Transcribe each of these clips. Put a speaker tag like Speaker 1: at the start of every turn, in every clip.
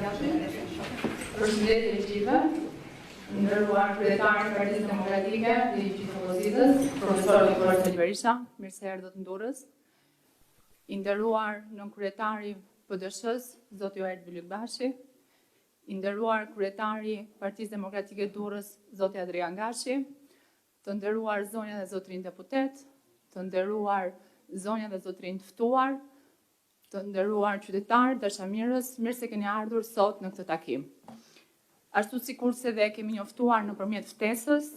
Speaker 1: Përshëndetje të gjithëve, nderuar kryetar të Partisë Demokratike dhe i gjithë opozitës, profesor Dr. Sali Berisha, mirë se erdhët në Durrës. I nderuar nënkryetari PD-s, zoti Oert Bylykbashi, i nderuar kryetari Partisë Demokratike të Durrës, zoti Adrian Gashi, të nderuar zonja dhe zotrinj deputet, të nderuar zonja dhe zotrinj të ftuar, të nderuar qytetarë, dashamirës, mirë se keni ardhur sot në këtë takim. Ashtu sikurse dhe kemi njoftuar nëpërmjet ftesës,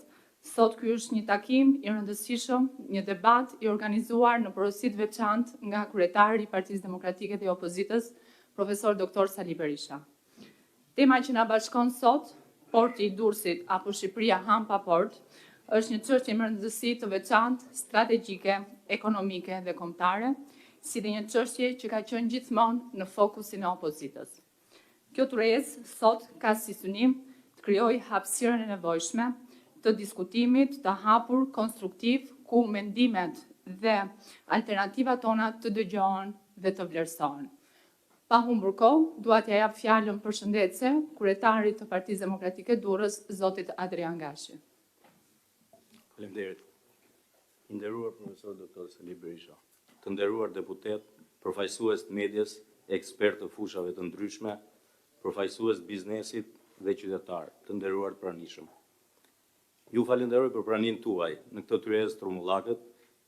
Speaker 1: sot ky është një takim i rëndësishëm, një debat i organizuar në porosi të veçantë nga kryetari i Partisë Demokratike dhe Opozitës, profesor Dr. Sali Berisha. Tema që na bashkon sot, porti i Durrësit apo Shqipëria han pa port, është një çështje me rëndësi të veçantë, strategjike, ekonomike dhe kombëtare, si dhe një çështje që ka qenë gjithmonë në fokusin e opozitës. Kjo tërheqës sot ka si synim të krijojë hapësirën e nevojshme të diskutimit të hapur konstruktiv ku mendimet dhe alternativat tona të dëgjohen dhe të vlerësohen. Pa humbur kohë, dua t'ja jap fjalën përshëndetëse kryetarit të Partisë Demokratike Durrës, zotit Adrian Gashi.
Speaker 2: Faleminderit. I nderuar profesor Dr. Sali Berisha, të nderuar deputet, përfaqësues të medias, ekspertë të fushave të ndryshme, përfaqësues të biznesit dhe qytetarë, të nderuar pranishëm. Ju falenderoj për praninë tuaj në këtë tyrezë trumullakët,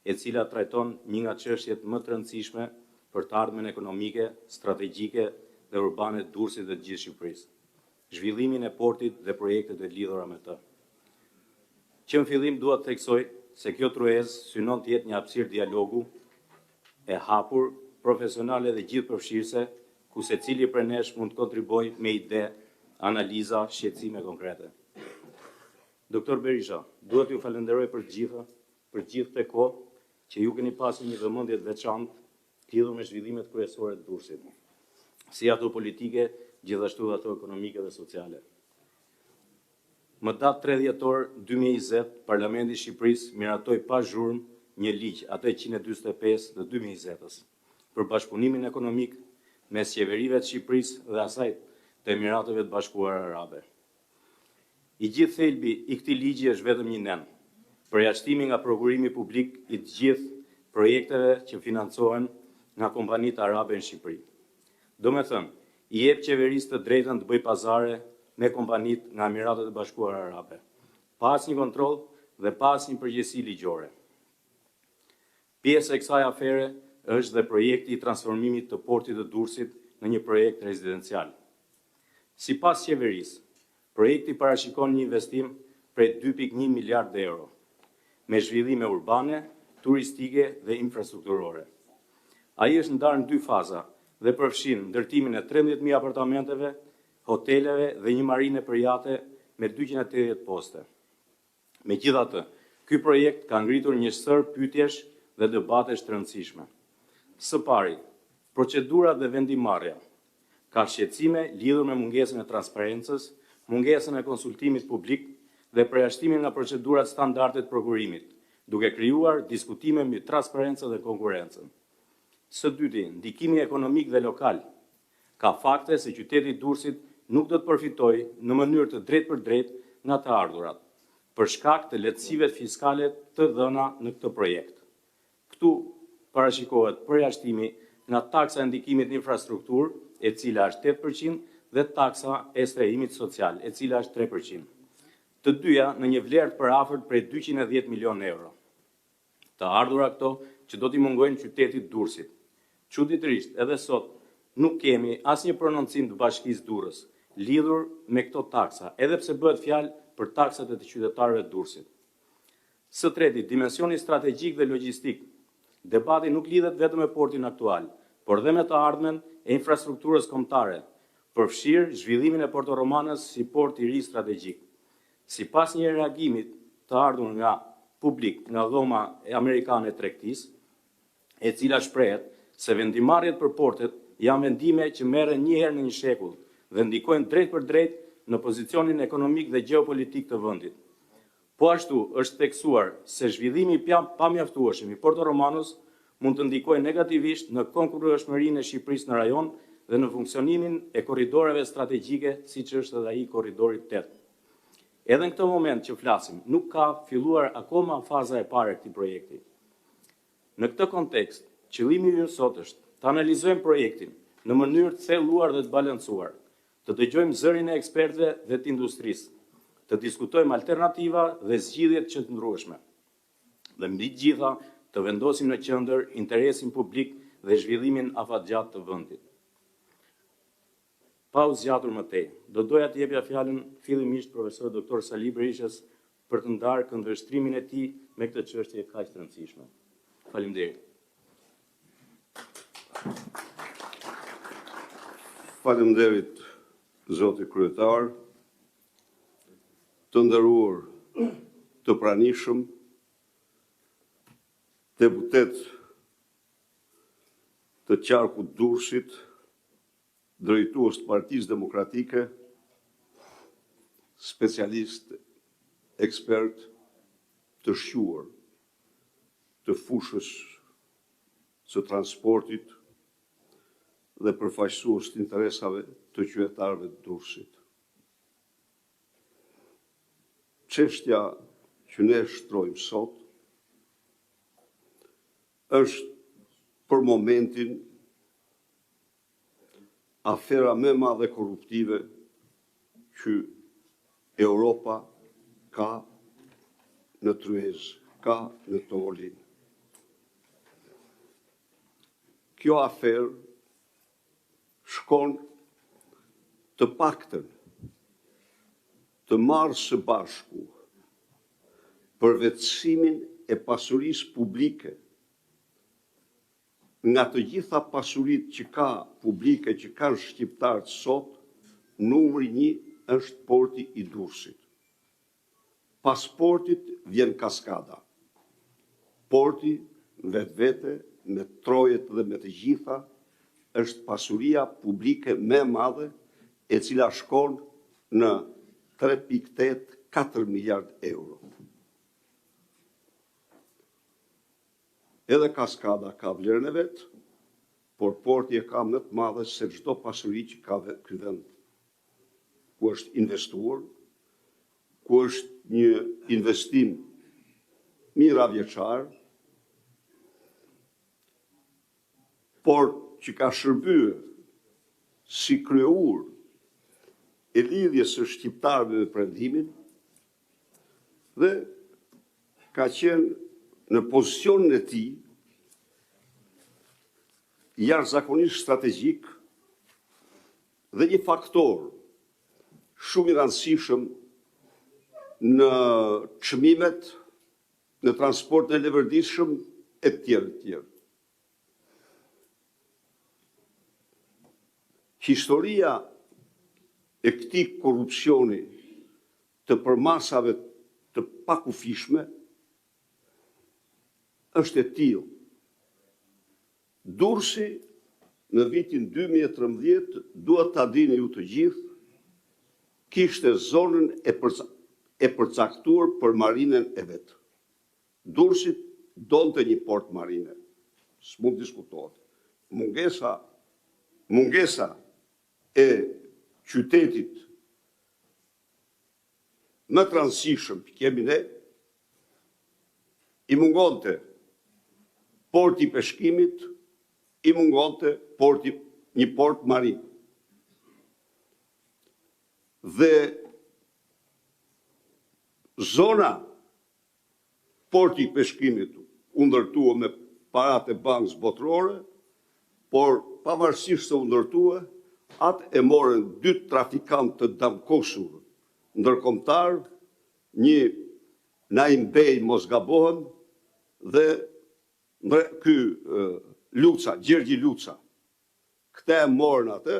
Speaker 2: e cila trajton një nga çështjet më të rëndësishme për të ardhmen ekonomike, strategjike dhe urbane të Durrësit dhe të gjithë Shqipërisë. Zhvillimin e portit dhe projektet e lidhura me të. Që në fillim dua të theksoj se kjo tyrezë synon të jetë një hapësirë dialogu e hapur, profesionale dhe gjithë përfshirëse, ku secili prej nesh mund të kontribuojë me ide, analiza, shqetësime konkrete. Doktor Berisha, duhet ju falenderoj për gjithë të kohë që ju keni pasur një vëmendje të veçantë lidhur me zhvillimet kryesore të Durrësit, si ato politike, gjithashtu ato ekonomike dhe sociale. Më datë 3 dhjetor 2020, Parlamenti i Shqipërisë miratoi pa zhurmë një ligj, atë 145 të 2020-s, për bashkëpunimin ekonomik mes qeverive të Shqipërisë dhe asaj të Emirateve të Bashkuara Arabe. I gjithë thelbi i këtij ligji është vetëm një nen, përjashtimi nga prokurimi publik i të gjithë projekteve që financohen nga kompanitë arabe në Shqipëri. Do me thënë, i jep qeverisë të drejtën të bëjë pazare me kompanitë nga Emiratet e Bashkuara Arabe, pa asnjë kontroll dhe pa asnjë përgjegjësi ligjore. Pjesë e kësaj afere është dhe projekti i transformimit të portit të Durrësit në një projekt rezidencial. Sipas qeverisë, projekti parashikon një investim prej 2.1 miliard euro, me zhvillime urbane, turistike dhe infrastrukturore. Ai është ndarë në 2 faza dhe përfshin ndërtimin e 13.000 apartamenteve, hoteleve dhe një marine për jate me 280 poste. Megjithatë, ky projekt ka ngritur një sër pyetjesh dhe debatesh të rëndësishme. Së pari, procedura dhe vendimarrja ka shqetësime lidhur me mungesën e transparencës, mungesën e konsultimit publik dhe përjashtimin nga procedurat standarde të prokurimit, duke krijuar diskutime mbi transparencën dhe konkurrencën. Së dyti, ndikimi ekonomik dhe lokal. Ka fakte se qyteti i Durrësit nuk do të përfitojë në mënyrë të drejtë për drejtë nga të ardhurat, për shkak të lehtësive fiskale të dhëna në këtë projekt. Këtu parashikohet përjashtimi nga taksa e ndikimit në infrastrukturë, e cila është 8%, dhe taksa e strehimit social, e cila është 3%. Të dyja në një vlerë të përafërt prej 210 milion euro. Të ardhura këto që do t'i mungojnë qytetit Durrësit. Çuditërisht, edhe sot nuk kemi asnjë prononcim të Bashkisë Durrës lidhur me këto taksa, edhe pse bëhet fjalë për taksat e të qytetarëve të Durrësit. Së treti, dimensioni strategjik dhe logjistik. Debati nuk lidhet vetëm me portin aktual, por dhe me të ardhmen e infrastrukturës kombëtare, përfshirë zhvillimin e Porto Romanës si port i ri strategjik. Sipas një reagimit të ardhur nga publik nga dhoma e amerikane e tregtisë, e cila shprehet se vendimarrjet për portet janë vendime që merren një herë në një shekull dhe ndikojnë drejt për drejt në pozicionin ekonomik dhe gjeopolitik të vendit. Po ashtu është theksuar se zhvillimi pamjaftueshëm i Porto Romanos mund të ndikojë negativisht në konkurrueshmërinë e Shqipërisë në rajon dhe në funksionimin e korridoreve strategjike, siç është edhe ai korridori 8. Edhe në këtë moment që flasim, nuk ka filluar akoma faza e parë e këtij projekti. Në këtë kontekst, qëllimi ynë sot është të analizojmë projektin në mënyrë të thelluar dhe të balancuar, të dëgjojmë zërin e ekspertëve dhe të industrisë, të diskutojmë alternativa dhe zgjidhjet që të ndryshme. Dhe mbi të gjitha, të vendosim në qendër interesin publik dhe zhvillimin afatgjatë të vendit. Pa u zgjatur më tej, do doja të jepja fjalën fillimisht profesor doktor Sali Berishës për të ndarë këndvështrimin e tij me këtë çështje kaq të rëndësishme. Faleminderit.
Speaker 3: Faleminderit, zoti kryetar, të nderuar të pranishëm, deputet të qarkut Durrësit, drejtues të Partisë Demokratike, specialist, ekspert të shquar të fushës së transportit dhe përfaqësues të interesave të qytetarëve të Durrësit. Çështja që ne shtrojmë sot është për momentin afera më e madhe korruptive që Europa ka në tryezë, ka në tavolinë. Kjo aferë shkon të paktën të marrë së bashku përvetësimin e pasurisë publike nga të gjitha pasurit që ka publike, që kanë shqiptarët sot, numri 1 është porti i Durrësit. Pas portit vjen Kaskada. Porti vetvete, me trojet dhe me të gjitha, është pasuria publike më e madhe, e cila shkon në 3.8-4 miliard euro. Edhe Kaskada ka vlerën e vetë, por porti e ka më të madhe se çdo pasuri që ka ky vend, ku është investuar, ku është një investim miravjeçar, por që ka shërbyer si kryeur e lidhjes së shqiptarëve me Perëndimin dhe ka qenë në pozicionin e tij jashtëzakonisht strategjik dhe një faktor shumë i rëndësishëm në çmimet, në transportin e levërditshëm e tjerë të tjerë. Historia e këtij korrupsioni të përmasave të pakufishme është e tillë. Durrësi në vitin 2013, duhet ta dini ju të gjithë, kishte zonën e përcaktuar për marinën e vet. Durrësi donte një port marine. S'mund diskutohet. Mungesa e qytetit më të rëndësishëm që kemi ne, i mungonte porti i peshkimit, i mungonte një port marin. Dhe zona porti i peshkimit u ndërtua me parat e bankës botërore, por pavarësisht se u ndërtua, atë e morën 2 trafikantë të damkosur ndërkombëtar, një Naim Bey mos gabohem dhe ky Luca, Gjergji Luca. Këta e morën atë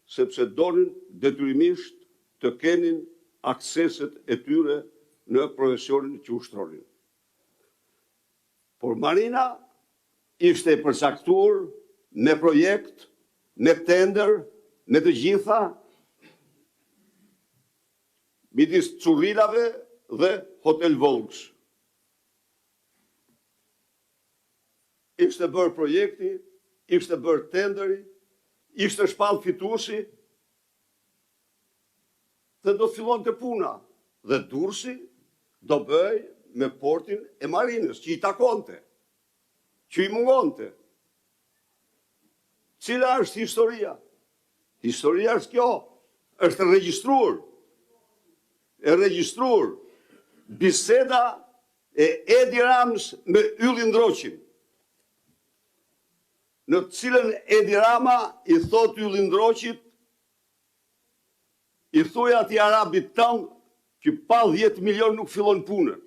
Speaker 3: sepse donin detyrimisht të kenin akseset e tyre në profesionin që ushtronin. Por marina ishte e përcaktuar me projekt, me tender, me të gjitha, midis Currilave dhe Hotel Volks. Ishte bërë projekti, ishte bërë tenderi, ishte shpall fituesi dhe do fillon të puna. Dhe Durrësi do bëj me portin e marinës, që i takonte, që i mungonte. Cila është historia? Historia është kjo, është regjistruar biseda e Edi Ramës me Yllin Ndroqin, në cilën Edi Rama i thot Yllin Ndroqit, i thuj ati arabit tanë që pa 10 milion nuk fillon punën.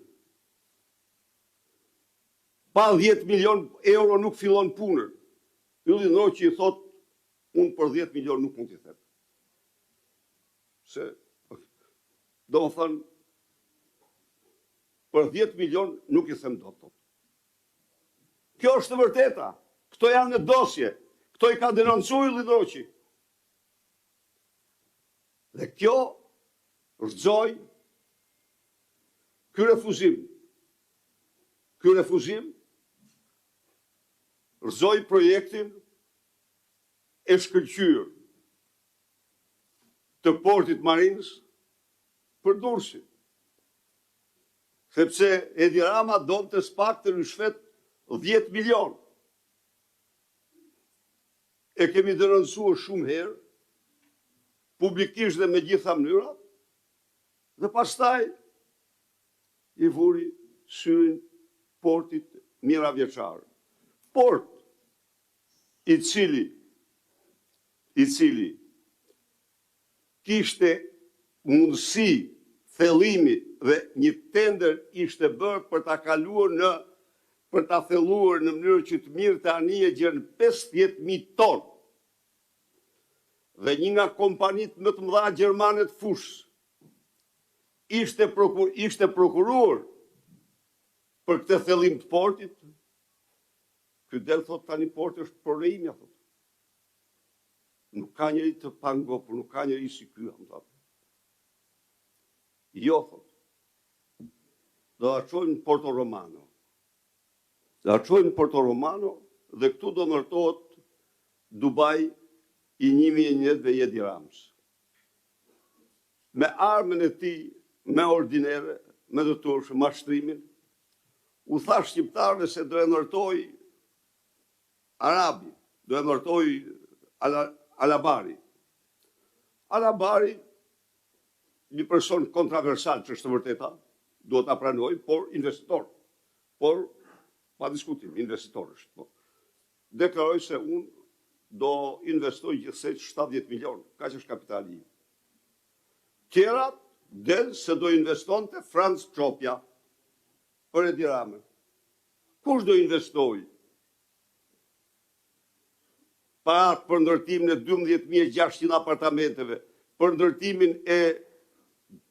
Speaker 3: Pa 10 milion euro nuk fillon punën. Yllin Ndroqi i thot, unë për 10 milion nuk mund t'i them. Se, do më thënë, për 10 milion nuk i them do të. Kjo është të vërteta. Këto janë në dosje. Këto i ka denoncu Yllin Ndroqi. Dhe kjo rëzoj ky refuzim rëzoj projektin e shkëlqyer të portit marinës për Durrësin. Sepse Edi Rama donte s'pak të rishfet 10 milion. E kemi denoncuar shumë herë, publikisht dhe me gjitha mënyrat, dhe pastaj i vuri syrin portit Miravjeçar. Port i cili kishte mundësi thellimi dhe një tender ishte bërë për ta kaluar për ta thelluar në mënyrë që të mirë të anije gjën 50.000 ton. Dhe një nga kompanit më të mëdha gjermane të fushës ishte prokuruar për këtë thellim të portit. Ky del thot tani porti është përrejimja, thot. Nuk ka njëri të pangopur, nuk ka njëri si ky, më thot. Jo, thot. Do ta çojmë në Porto Romano. Dhe këtu do ndërtohet Dubai i 2001 dhe Edi Ramës. Me armën e tij, me ordinere, me dëturshë, mashtrimin, u tha shqiptarëve se do e ndërtoj Arabi, do e ndërtoj Alabari. Alabari, një person kontraversal që është të vërteta, do ta pranoj, por investitor. Por, pa diskutim, investitor është. Deklaroj se unë do investoj gjithsej 70 milion, ka që është kapitali im. Tjerat del se do investonte Franz Çopja për Edi Ramën. Kush do investoj? Parat për ndërtimin e 12.600 apartamenteve, për ndërtimin e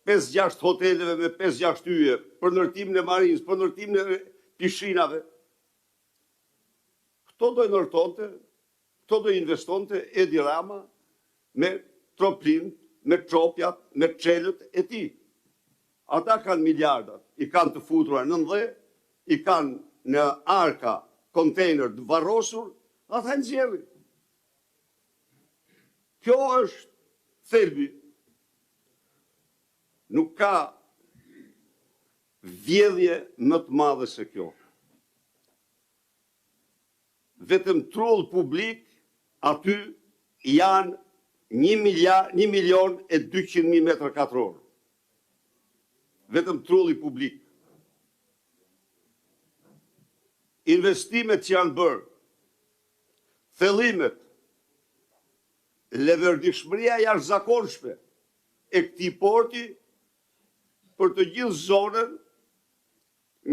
Speaker 3: 5-6 hoteleve me 5-6 yje, për ndërtimin e marinës, për ndërtimin e pishinave. Këto do ndërtonte, këto do investonte Edi Rama me troplin, me Çopjat, me çelët e tij. Ata kanë miliardat, i kanë të futura në dhe, i kanë në arka, kontejner të varrosur, ata nxjerrin. Kjo është thelbi. Nuk ka vjedhje më të madhe se kjo. Vetëm trull publik aty janë 1.200.000 metër katror. Vetëm trulli publik. Investimet që janë bërë, thellimet, leverdishmëria jashtëzakonshme e këtij porti për të gjithë zonën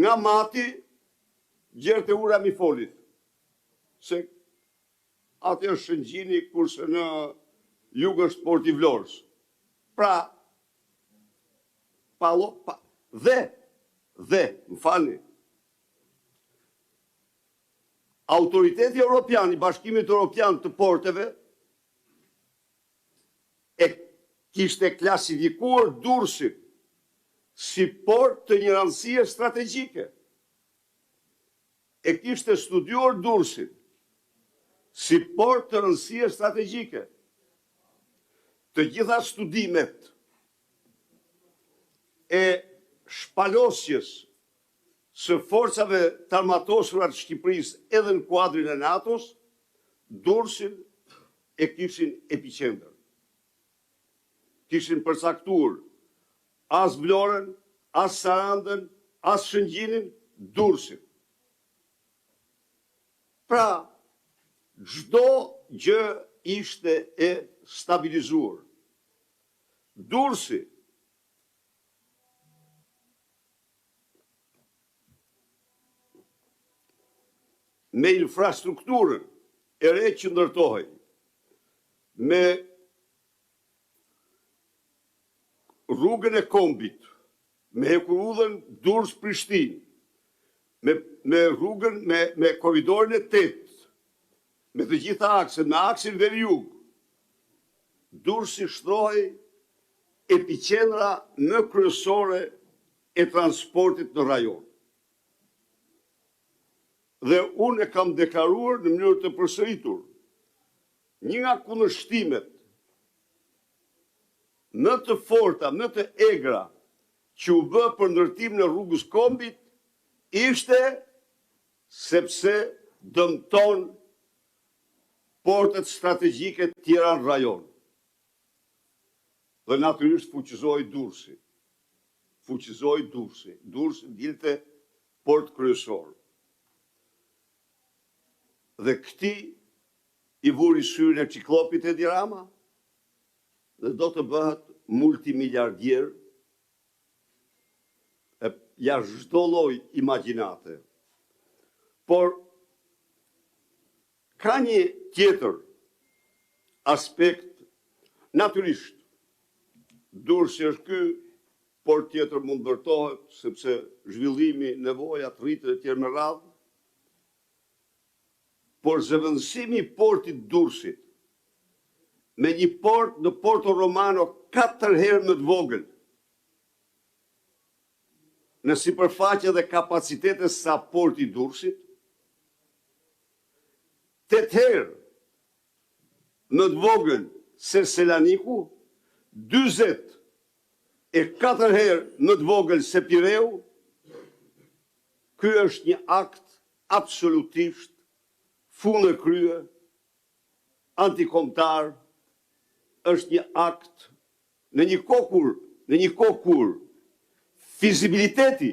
Speaker 3: nga Mati gjerë te ura Mifolit. Se atë është Shëngjini, kurse në jug është porti Vlorës. Pra, më falni, autoriteti Europian, i Bashkimit Europian të porteve, e kishte klasifikuar Durrësin si port të një rëndësie strategjike. E kishte studiuar Durrësin si port të rëndësie strategjike. Të gjitha studimet e shpalosjes së forcave të armatosura të Shqipërisë edhe në kuadrin e NATO-s, Durrësin e kishin epicentër. Kishin përcaktuar as Vlorën, as Sarandën, as Shëngjinin, Durrësin. Pra, çdo gjë ishte e stabilizuar. Durrësi me infrastrukturën e re që ndërtohej, me rrugën e Kombit, me hekurudhën Durrës-Prishtinë, me rrugën, me korridorin e 8, me të gjitha akset, me aksin ver-jug, Durrësi shtrohej epicendra më kryesore e transportit në rajon. Dhe unë e kam deklaruar në mënyrë të përsëritur, një nga kundërshtimet më të forta, më të egra që u bë për ndërtim në rrugës Kombit, ishte sepse dëmton portet strategjike tjera në rajon. Dhe natyrisht fuqizoi Durrësi. Fuqizoi Durrësi. Durrësi dilte port kryesor. Dhe këti i vuri syrin e Ciklopit Edi Rama dhe do të bëhet multimiliardier jashtë çdo lloj imagjinate. Por ka një tjetër aspekt, natyrisht Durrësi është ky, por tjetër mund ndërtohet sepse zhvillimi, nevojat, rritjet e tjera me radhë. Por zëvendësimi i portit Durrësit me një port në Porto Romano 4 herë më të vogël në sipërfaqe dhe kapacitete sa porti Durrësit, 8 herë më të vogël se Selaniku, 24 herë më të vogël se Pireu, ky është një akt absolutisht fundë krye, antikombëtar, është një akt në një kohë kur fizibiliteti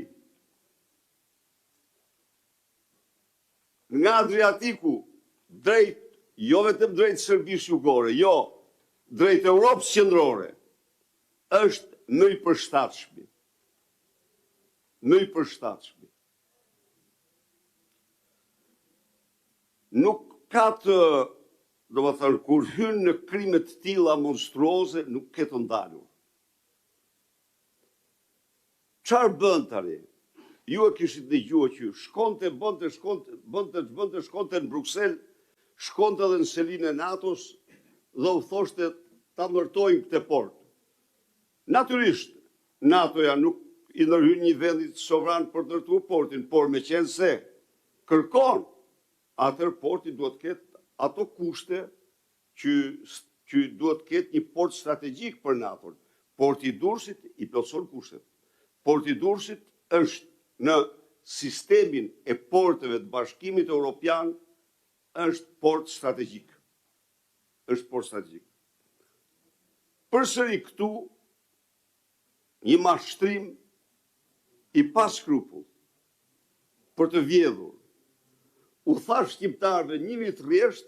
Speaker 3: nga Adriatiku drejt, jo vetëm drejt Shërbisë Jugore, jo, drejt Europës Qendrore, është më i përshtatshëm. Më i përshtatshëm. Nuk ka të, do më thënë, kur hynë në krime të tilla monstruoze, nuk ke të ndalur. Çfarë bën tani? Ju e kishit dëgjuar që shkonte në Bruksel, shkonte edhe në selinë e NATO-s dhe u thoshte ta ndërtojmë këtë port. Natyrisht, NATO-ja nuk i ndërhyn një vendit sovran për të ndërtuar portin, por me qenë se kërkon, atër porti duhet ketë ato kushte që duhet ketë një port strategjik për NATO. Porti i Durrësit i plotëson kushtet. Porti i Durrësit është në sistemin e porteve të Bashkimit Evropian, është port strategjik. Është port strategjik. Përsëri këtu një mashtrim i pa skrupull për të vjedhur. U thash shqiptarëve një vit rresht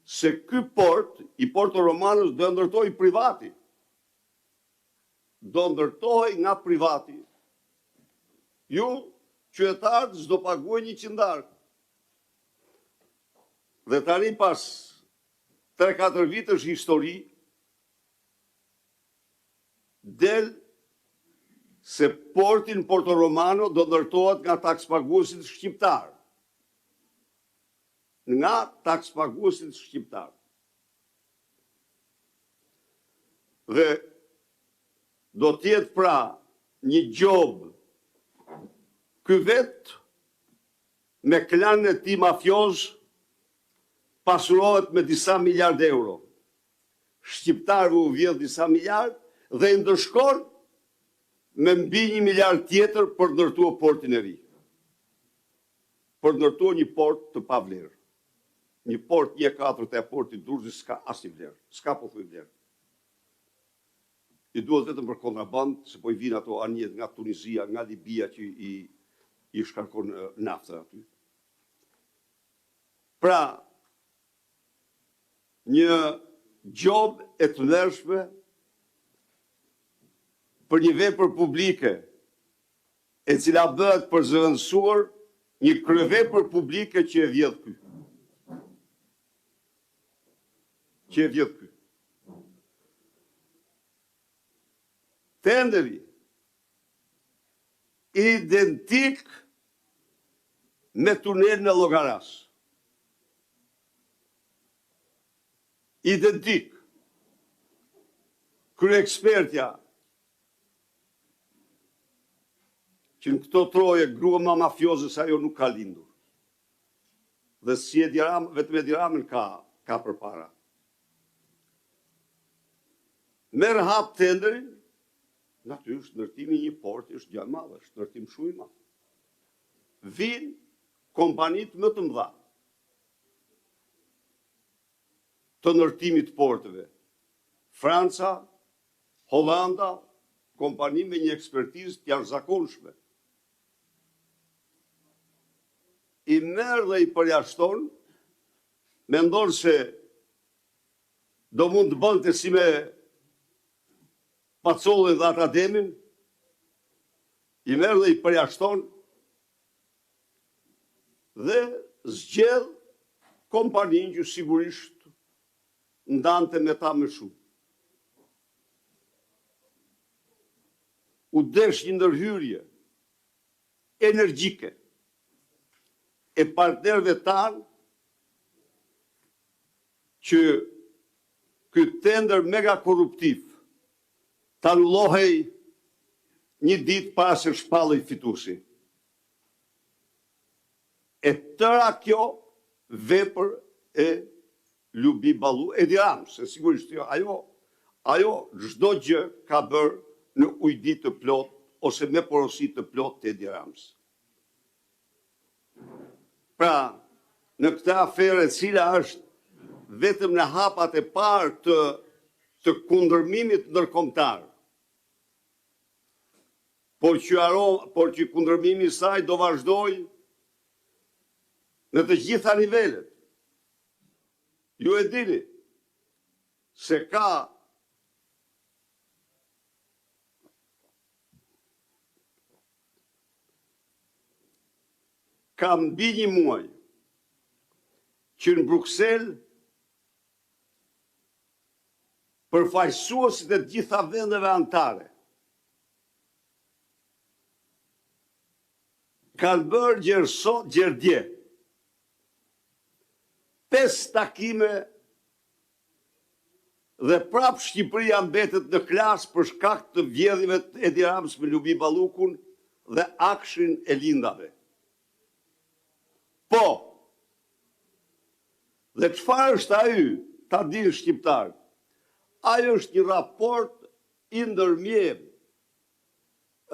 Speaker 3: se ky port i Porto Romanos do ndërtoj privati. Do ndërtohej nga privati. Ju, qytetarët, s'do paguajnë 100 darkë. Dhe tani pas 3-4 vitësh histori, del se portin Porto Romano do ndërtohet nga takspaguesit shqiptar. Nga takspaguesit shqiptar. Dhe do t'jetë pra një gjob ky vet me klanin e tij mafioz pasurohet me disa miliard euro. Shqiptarëve u vjedh disa miliard dhe i ndërshkon me mbi 1 miliard tjetër për ndërtuar portin e ri. Për ndërtuar një port të pavlerë. Një port 1/4 e portit Durrësit s'ka asnjë vlerë, s'ka pothuaj vlerë. I duhet vetëm për kontraband, se po i vinë ato anjet nga Tunizia, nga Libia që i shkarkon naftën aty. Pra, një gjob e të ndershme për një vepër publike e cila bëhet për zëvendësuar një kryevepër publike që e vjedh ky. Tenderi identik me tunelin e Llogaras. Identik. Kryeekspertja që në këto troje grua ma mafioze se ajo nuk ka lindur. Dhe si Edi Rama, vetëm Edi Ramën ka përpara. Merë hap tenderin, natyrisht ndërtimi një porti është gjë e madhe, është ndërtim shumë i madh. Vinë kompanitë më të mëdha të ndërtimit të porteve. Franca, Hollanda, kompani me një ekspertizë të jashtëzakonshme. I merr dhe i përjashton, mendon se do mund të bënte si me Pacollin dhe Atademin, i merr dhe i përjashton dhe zgjedh kompaninë që sigurisht ndante me ta më shumë. U desh një ndërhyrje energjike e partnerëve tanë që ky tender mega korruptiv të anullohej një ditë para se shpallej fituesi. E tëra kjo vepër e Lubi Ballu, Edi Rama, se sigurisht jo, ajo çdo gjë ka bërë në ujdi të plot ose me porosi të plot të Edi Ramës. Pra, në këtë aferë e cila është vetëm në hapat e parë të kundërmimit ndërkombëtar, por që kundërmimi i saj do vazhdoj në të gjitha nivelet. Ju e dini se ka mbi një muaj që në Bruksel përfaqësuesit e të gjitha vendeve anëtare kanë bërë gjerdje 5 takime dhe prapë Shqipëria mbetet në klas për shkak të vjedhjeve të Edi Ramës me Lubi Ballukun dhe akshin e lindave. Po, dhe çfarë është ai, ta dinë shqiptarët, ai është një raport i ndërmjem.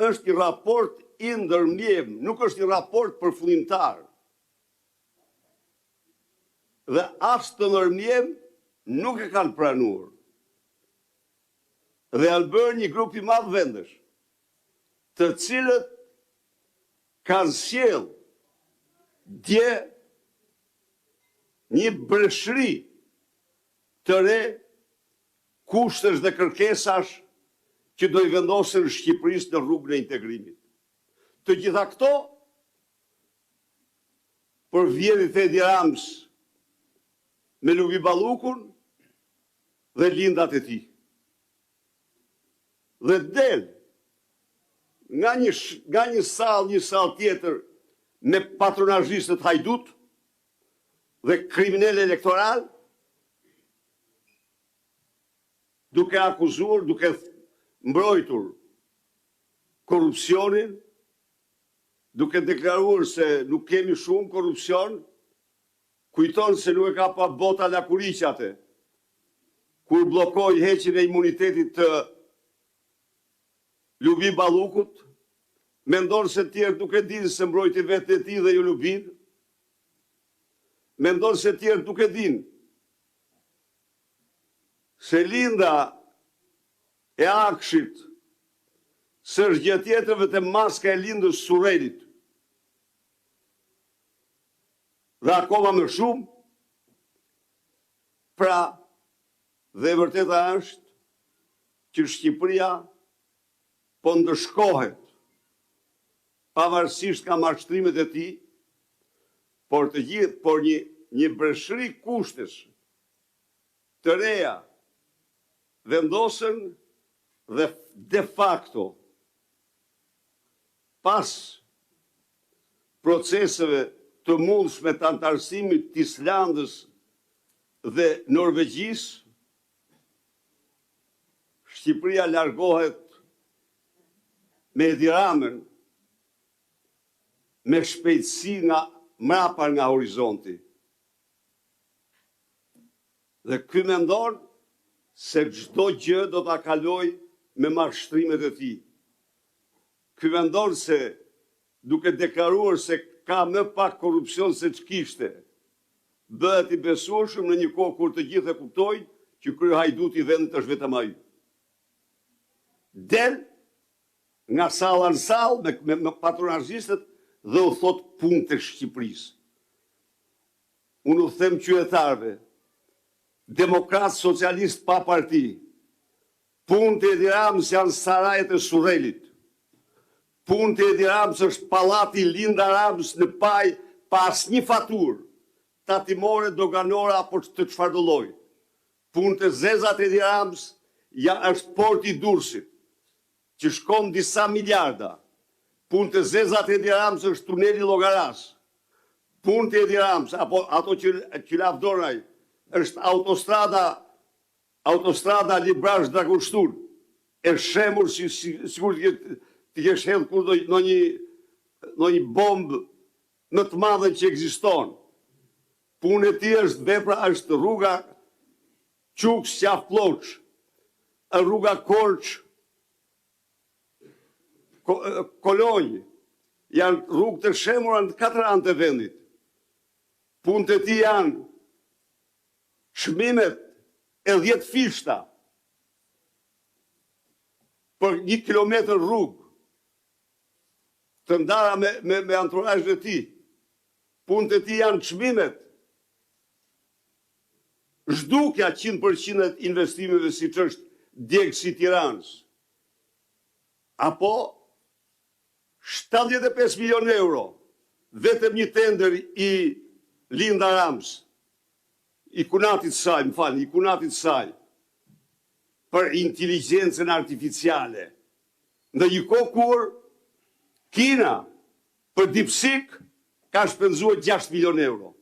Speaker 3: Është një raport i ndërmjem, nuk është një raport përfundimtar. Dhe as të ndërmjem nuk e kanë pranuar. Dhe janë bërë një grup i madh vendesh, të cilët kanë sjell dje një breshri të re kushtesh dhe kërkesash që do i vendosen Shqipërisë në rrugën e integrimit. Të gjitha këto për vjedhjet e Edi Ramës me Lubi Ballukun dhe lindat e tij. Dhe del nga një sallë tjetër me patronazhistët hajdut dhe kriminal elektoral, duke akuzuar, duke mbrojtur korrupsionin, duke deklaruar se nuk kemi shumë korrupsion, kujton se nuk e ka pa bota lakuriqate, kur blokoi heqjen e imunitetit të Lubi Ballukut, mendon se tjerë nuk e dinë se mbrojti vetë e tij dhe jo Lubin, mendon se tjerë nuk e dinë se linda e Akshit së është gjë tjetër vetëm maska e lindës Surrelit. Dhe akoma më shumë, pra, dhe e vërteta është që Shqipëria po ndëshkohet, pavarësisht nga mashtrimet e tij, por një breshëri kushtesh të reja vendosen dhe de facto pas proceseve të mundshme të antarësimit të Islandës dhe Norvegjisë, Shqipëria largohet me Edi Ramën me shpejtësi nga mrapar nga horizonti. Dhe ky mendon se çdo gjë do ta kaloj me mashtrimet e tij. Ky mendon se duke deklaruar se ka më pak korrupsion se ç'kishte, bëhet i besueshëm në një kohë kur të gjithë e kuptojnë që kryehajduti i vendit është vetëm ai. Del nga salla në sallë me patronazhistët dhe u thot punë të Shqipërisë. Unë u them qytetarëve, demokrat socialist pa parti, punë të Edi Ramës janë sarajet e Surrelit, punë të Edi Ramës është pallati Linda Ramës në Paj pa asnjë faturë, tatimore, doganore apo të çfarëdo lloji. Punë të zezat e Edi Ramës është porti i Durrësit, që shkon disa miliarda. Punë të zezat e Edi Ramës është tuneli Llogaras. Punë të Edi Ramës, apo ato që lavdoraj, është autostrada Librash Dragushtur, e shemur si sigur të kesh hedhur kur në një bombë më të madhe që ekziston. Punë e tij është vepra, është rruga Quks Qaf Ploç, rruga Korç Kolonjë, janë rrugë të shemura në 4 anë të vendit. Punët e tij janë çmimet e 10 fishta për 1 kilometër rrugë të ndara me anturażhin e tij. Punët e tij janë çmimet, zhdukja 100% e investimeve siç është Djegësi Tiranës, apo 75 milion euro, vetëm një tender i Linda Ramës, i kunatit saj, për inteligjencën artificiale. Në një kohë kur Kina për DeepSeek ka shpenzuar 6 milion euro.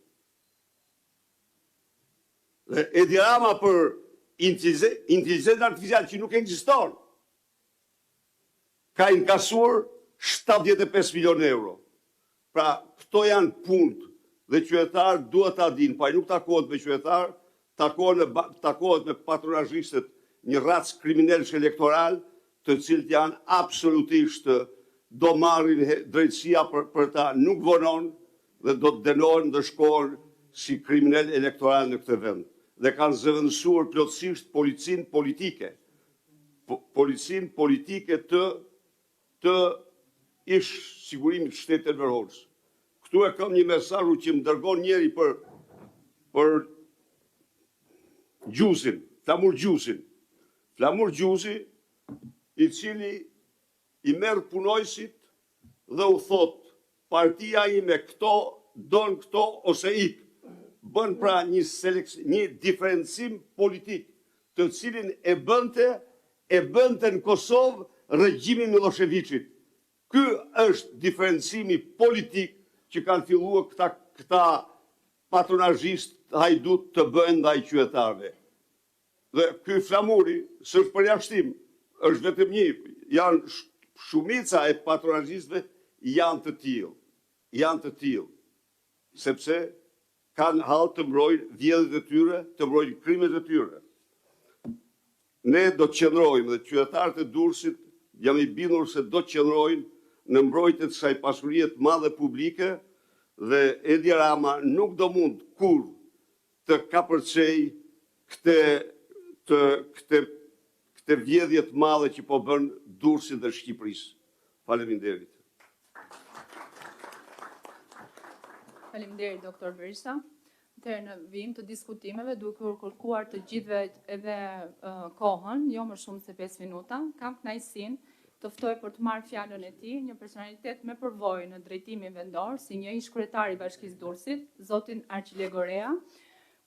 Speaker 3: Dhe Edi Rama për inteligjencën artificiale që nuk ekziston, ka inkasuar 75 milion euro. Pra, këto janë punët dhe qytetarë duhet ta dinë, pa nuk takohet me qytetarë, takohet me patronazhistët, një racë kriminalësh elektoral, të cilët janë absolutisht do marrin drejtësia për ta, nuk vonon dhe do të dënohen dhe shkohen si kriminal elektoral në këtë vend. Dhe kanë zëvendësuar plotësisht policinë politike. Policinë politike të ish sigurimit të shtetit verorës. Këtu e kam një mesazh që më dërgon njëri për Gjusin, Flamur Gjusin. Flamur Gjusi, i cili i merr punojësit dhe u thot, partia ime këto, don këto ose ik. Bën pra një diferencim politik, të cilin e bënte në Kosovë regjimi Miloševićit. Ky është diferencimi politik që kanë filluar këta patronazhist hajdut të bëjnë ndaj qytetarëve. Dhe ky Flamuri, s'është përjashtim, është vetëm një, janë shumica e patronazhistëve janë të tillë, sepse kanë hall të mbrojnë vjedhjet e tyre, të mbrojnë krimet e tyre. Ne do të qëndrojmë dhe qytetarët e Durrësit jam i bindur se do të qëndrojnë në mbrojtjen e kësaj pasurie të madhe publike dhe Edi Rama nuk do mund kur të kapërcej këtë vjedhje të madhe që po bën Durrësit dhe Shqipërisë. Faleminderit.
Speaker 1: Faleminderit, doktor Berisha. Në vim të diskutimeve, duke kërkuar të gjithve edhe kohën, jo më shumë se 5 minuta, kam kënaqësinë të ftoj për të marrë fjalën e tij një personalitet me përvojë në drejtimin vendor, si një ish kryetar i Bashkisë Durrësit, zotin Arçile Gorea,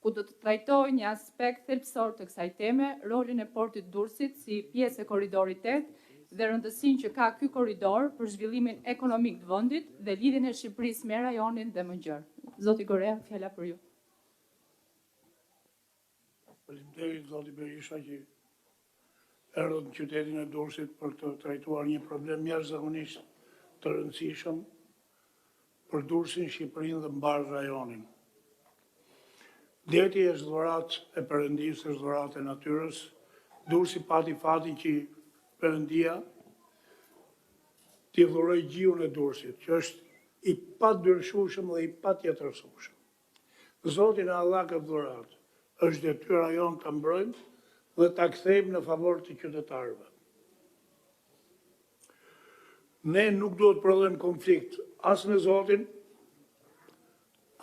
Speaker 1: ku do të trajtojë një aspekt thelbësor të kësaj teme, rolin e portit Durrësit si pjesë e korridorit 8 dhe rëndësinë që ka ky korridor për zhvillimin ekonomik të vendit dhe lidhjen e Shqipërisë me rajonin dhe më gjerë. Zoti Gorea, fjala për ju.
Speaker 4: Faleminderit zoti Berisha që erdhët në qytetin e Durrësit për të trajtuar një problem jashtëzakonisht të rëndësishëm për Durrësin, Shqipërinë dhe mbar rajonin. Deti është dhuratë e Perëndisë, është dhuratë e natyrës. Durrësi pati fatin që Perëndia t'i dhuroi gjiun e Durrësit, që është i paddyrshueshëm dhe i patjetërsueshëm. Zoti na dha këtë dhuratë. Është detyra jonë ta mbrojmë dhe ta kthejmë në favor të qytetarëve. Ne nuk duhet prodhojmë konflikt as me Zotin,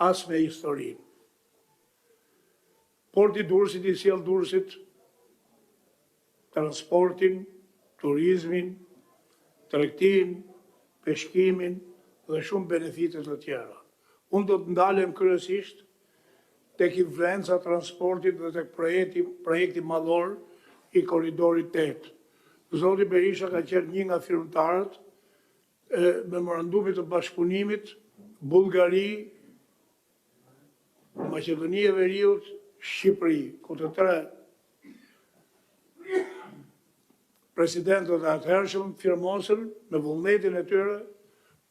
Speaker 4: as me historinë. Porti Durrësit i sjell Durrësit transportin, turizmin, tregtinë, peshkimin dhe shumë benefite të tjera. Unë do të ndalem kryesisht tek influenca transportit dhe tek projekti madhor i korridorit 8. Zoti Berisha ka qenë një nga firmtarët e memorandumit të bashkëpunimit Bullgari, Maqedonia e Veriut, Shqipëri, ku të tre presidentët e atëhershëm firmosën me vullnetin e tyre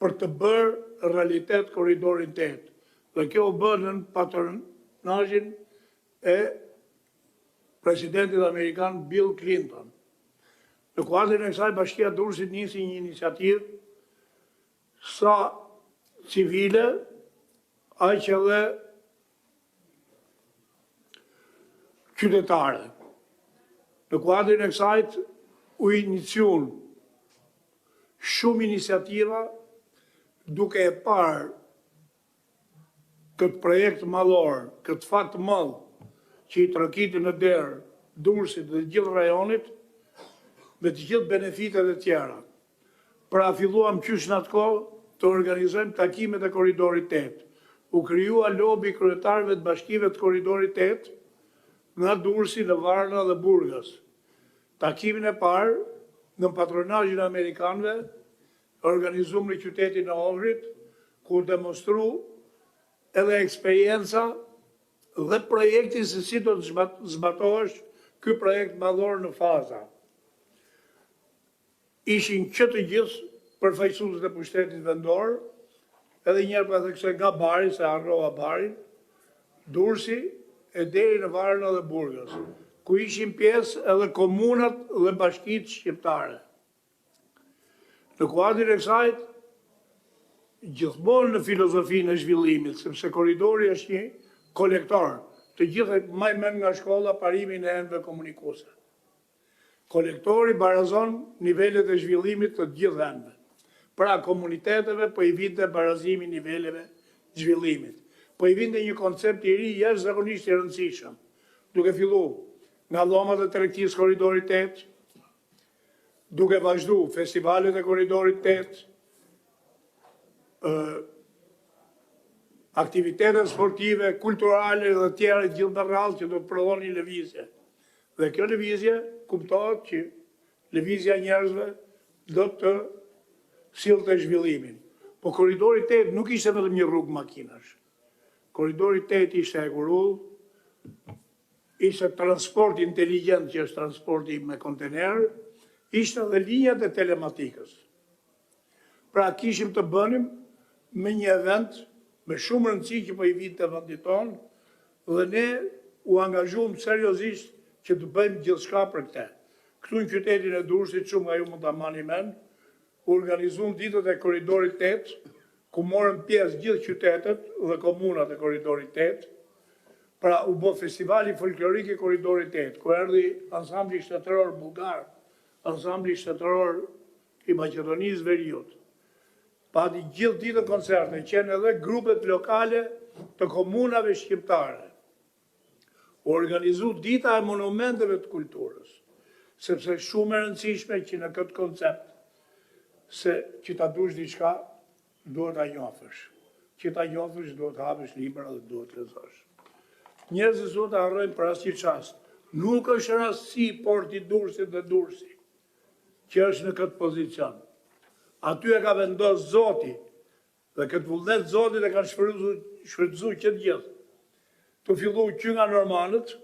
Speaker 4: për të bërë realitet korridorin 8. Dhe kjo u bë në patronazhin e presidentit amerikan Bill Clinton. Në kuadrin e kësaj, Bashkia e Durrësit nisi një iniciativë sa civile, aq edhe qytetare. Në kuadrin e kësaj u iniciuan shumë iniciativa duke e parë këtë projekt madhor, këtë fat madh që i trokiti në derë Durrësit dhe gjithë rajonit me të gjithë benefitet e tjera. Pra filluam qysh në atë kohë të organizojmë takimet e korridorit 8. U krijua lobi kryetarëve të bashkive të korridorit 8 nga Durrësi në Varna dhe Burgas. Takimin e parë në patronazhin e amerikanëve organizuam në qytetin e Ohrit, ku demonstru edhe eksperienca dhe projekti se si do të zbatohesh ky projekt madhor në faza. Ishin që të gjithë përfaqësuesët e pushtetit vendor, edhe njerë për theksoj nga Bari, se harrova Barin, Durrësi e deri në Varna dhe Burgas, ku ishin pjesë edhe komunat dhe bashkitë shqiptare. Në kuadrin e kësaj, gjithmonë në filozofinë e zhvillimit, sepse korridori është një kolektor, të gjithë më men nga shkolla parimin e enëve komunikuese. Kolektori barazon nivelet e zhvillimit të gjithë enëve. Pra komuniteteve po i vinte barazimi niveleve zhvillimit. Po i vinte një koncept i ri jashtëzakonisht i rëndësishëm, duke fillu nga dhomat e tregtisë korridorit 8, duke vazhdu festivalet e korridorit 8, aktivitetet sportive, kulturale dhe tjera gjithë me radhë që do të prodhon një lëvizje. Dhe kjo lëvizje kuptohet që lëvizja njerëzve do të sillte zhvillimin. Po korridori 8 nuk ishte vetëm një rrugë makinash. Korridori 8 ishte ekurull, ishte transport inteligjent, që është transporti me kontener, ishte dhe linjat e telematikës. Pra kishim të bënim me një event me shumë rëndësi që po i vitë të vendit tonë, dhe ne u angazhuam seriozisht që të bëjmë gjithçka për këtë. Këtu në qytetin e Durrësit, shumë nga ju mund ta marrni mend, u organizuam ditët e korridorit 8, ku morën pjesë gjithë qytetet dhe komunat e korridorit 8. Pra u bë festivali folklorik i korridorit 8, ku erdhi ansambli shtetëror bullgar, ansambli shtetëror i Maqedonisë Veriut. Pati gjithë ditën koncerte, qenë edhe grupet lokale të komunave shqiptare. U organizu dita e monumenteve të kulturës, sepse shumë e rëndësishme që në këtë koncept, se që ta dush diçka, duhet ta njohësh. Që ta njohësh, duhet të hapësh libra dhe duhet të lexosh. Njerëzit sot harrojnë për asnjë çast. Nuk është rastësi porti Durrësit dhe Durrësi, që është në këtë pozicion. Aty e ka vendosur Zoti, dhe këtë vullnet Zotit e kanë shfrytzuar që të gjithë. Të fillu që nga Normanët,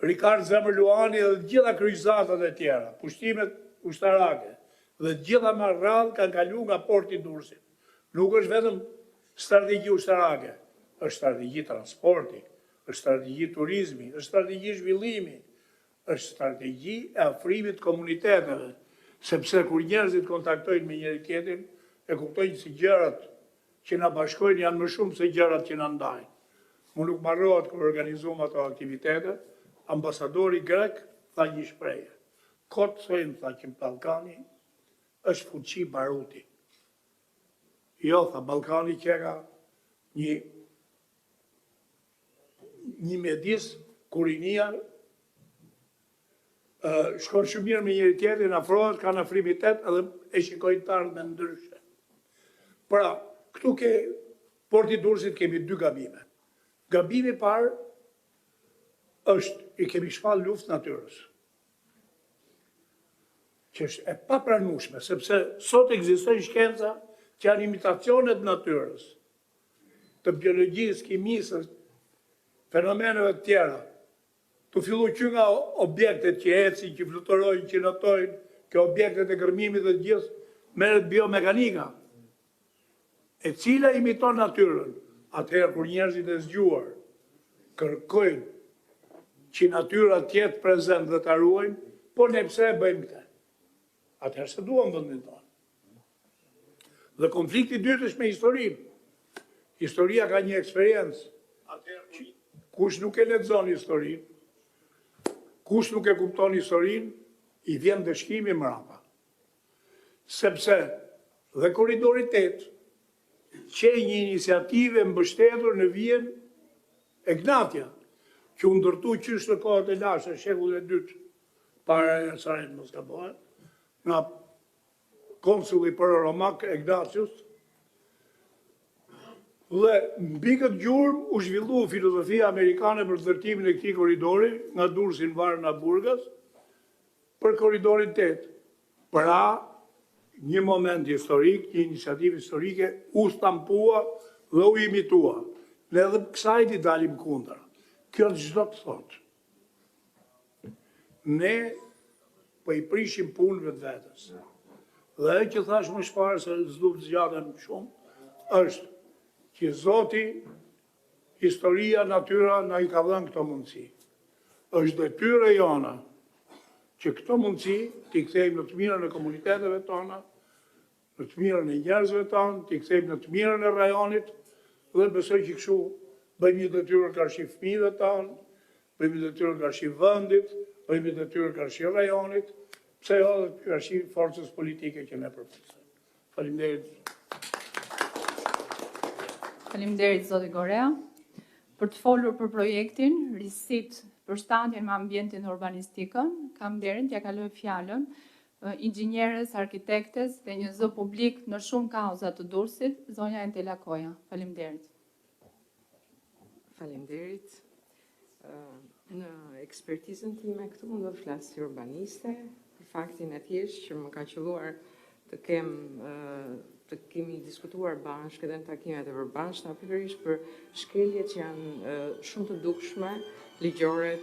Speaker 4: Rikard Zemër Luani dhe gjitha kryqëzatat e tjera, pushtimet ushtarake, dhe gjitha me radhë kanë kalu nga porti Durrësit. Nuk është vetëm strategji ushtarake, është strategji transporti, është strategji turizmi, është strategji zhvillimi, është strategji e afrimit komuniteteve, sepse kur njerëzit kontaktojnë me njëri tjetrin, e kuptojnë se gjërat që na bashkojnë janë më shumë se gjërat që na ndajnë. Më nuk marrohet kur organizuam ato aktivitete, ambasadori grek tha një shprehje. Kot thojnë tha që Ballkani është fuqi baruti. Jo, tha, Ballkani që ka një mjedis, kurinia, shkon shumë mirë me njëri tjetrin, afrohet, kanë afrimitet edhe e shikojnë të ardhmen ndryshe. Pra, këtu ke porti Durrësit kemi dy gabime. Gabimi parë është i kemi shpall luftë natyrës, që është e papranueshme, sepse sot ekzistojnë shkenca që janë imitacionet natyrës, të biologjisë, kimisë, fenomeneve të tjera. Të fillu që nga objektet që ecin, që fluturojnë, që notojnë, që objektet e gërmimit dhe gjithë, merret biomekanika, e cila imiton natyrën. Atëherë kur njerëzit e zgjuar kërkojnë që natyra tjetë prezent dhe ta ruajnë, po ne pse e bëjmë këtë? Atëherë se duam vendin tonë. Dhe konflikti i dytë është me historinë. Historia ka një eksperiencë. Atëherë kush nuk e lexon historinë, kush nuk e kupton historinë, i vjen dëshkimi mbrapa. Sepse dhe korridori 8 që një iniciative mbështetur në Vjen e Gnatja, që u ndërtu qysh në kohët e lashtë, shekullit e 2, para e Sarajevit mos gabohet, nga konsulli për Romak Ignatius, dhe mbi këtë gjurmë u zhvillu filozofia amerikane për ndërtimin e këtij korridori nga Durrësi në varrin e Burgas për korridorin 8. Pra, një moment historik, një iniciativë historike u stampua dhe u imitua. Ne edhe kësaj i dalim kundër. Kjo çdo të thotë. Ne po i prishim punën vetvetes. Dhe ajo që thash më shpara se s'du të zgjatem shumë, është që Zoti, historia, natyra na i ka dhënë këto mundësi. Është detyrë jona që këto mundësi t'i kthejmë në të mirën e komuniteteve tona, në të mirën e njerëzve tonë, t'i kthejmë në të mirën e rajonit, dhe besoj që kështu bëjmë një detyrë karshi fëmijëve tonë, bëjmë një detyrë karshi vendit, bëjmë një detyrë karshi rajonit, pse jo dhe karshi forcës politike që ne përfaqësojmë. Faleminderit.
Speaker 1: Faleminderit zoti Gorea. Për të folur për projektin, risit për shtatjen me ambientin dhe urbanistikën, kam nderin t'ja kaloj fjalën inxhinierës, arkitektes dhe një zë publik në shumë kauza të Durrësit, zonja Entela Koja. Faleminderit.
Speaker 5: Faleminderit. Në ekspertizën time këtu unë do të flas si urbaniste, për faktin e thjeshtë që më ka qelluar të kemi diskutuar bashkë edhe në takimet e përbashkëta, pikërisht për shkeljet që janë shumë të dukshme, ligjore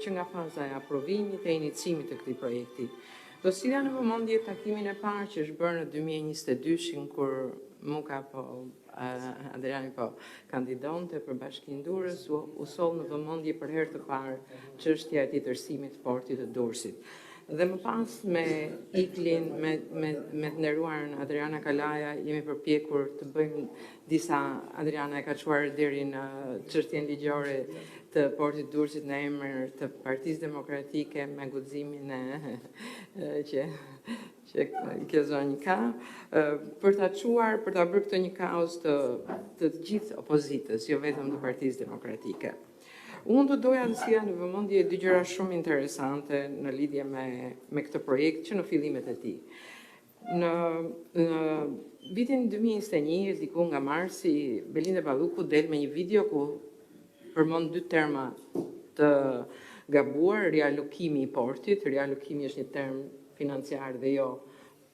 Speaker 5: që nga faza e aprovimit e iniciimit të këtij projekti. Do silla në vëmendje takimin e parë që është bërë në 2022 kur Muka Adriani kandidonte për Bashkinë Durrës, u soll në vëmendje për herë të parë çështja e titërsimit të portit të Durrësit. Dhe më pas me Iklin, me të nderuarën Adriana Kalaja, jemi përpjekur të bëjmë disa, Adriana e ka çuar deri në çështjen ligjore të portit Durrësit në emër të Partisë Demokratike me guximin që kjo zonjë ka, për ta çuar, për ta bërë këtë një kaos të gjithë opozitës, jo vetëm të Partisë Demokratike. Unë do doja të silla në vëmendje dy gjëra shumë interesante në lidhje me këtë projekt që në fillimet e tij. Në vitin 2021, diku nga marsi, Belinda Balluku del me një video ku përmend dy terma të gabuar, rialokimi i portit, rialokimi është një term financiar dhe jo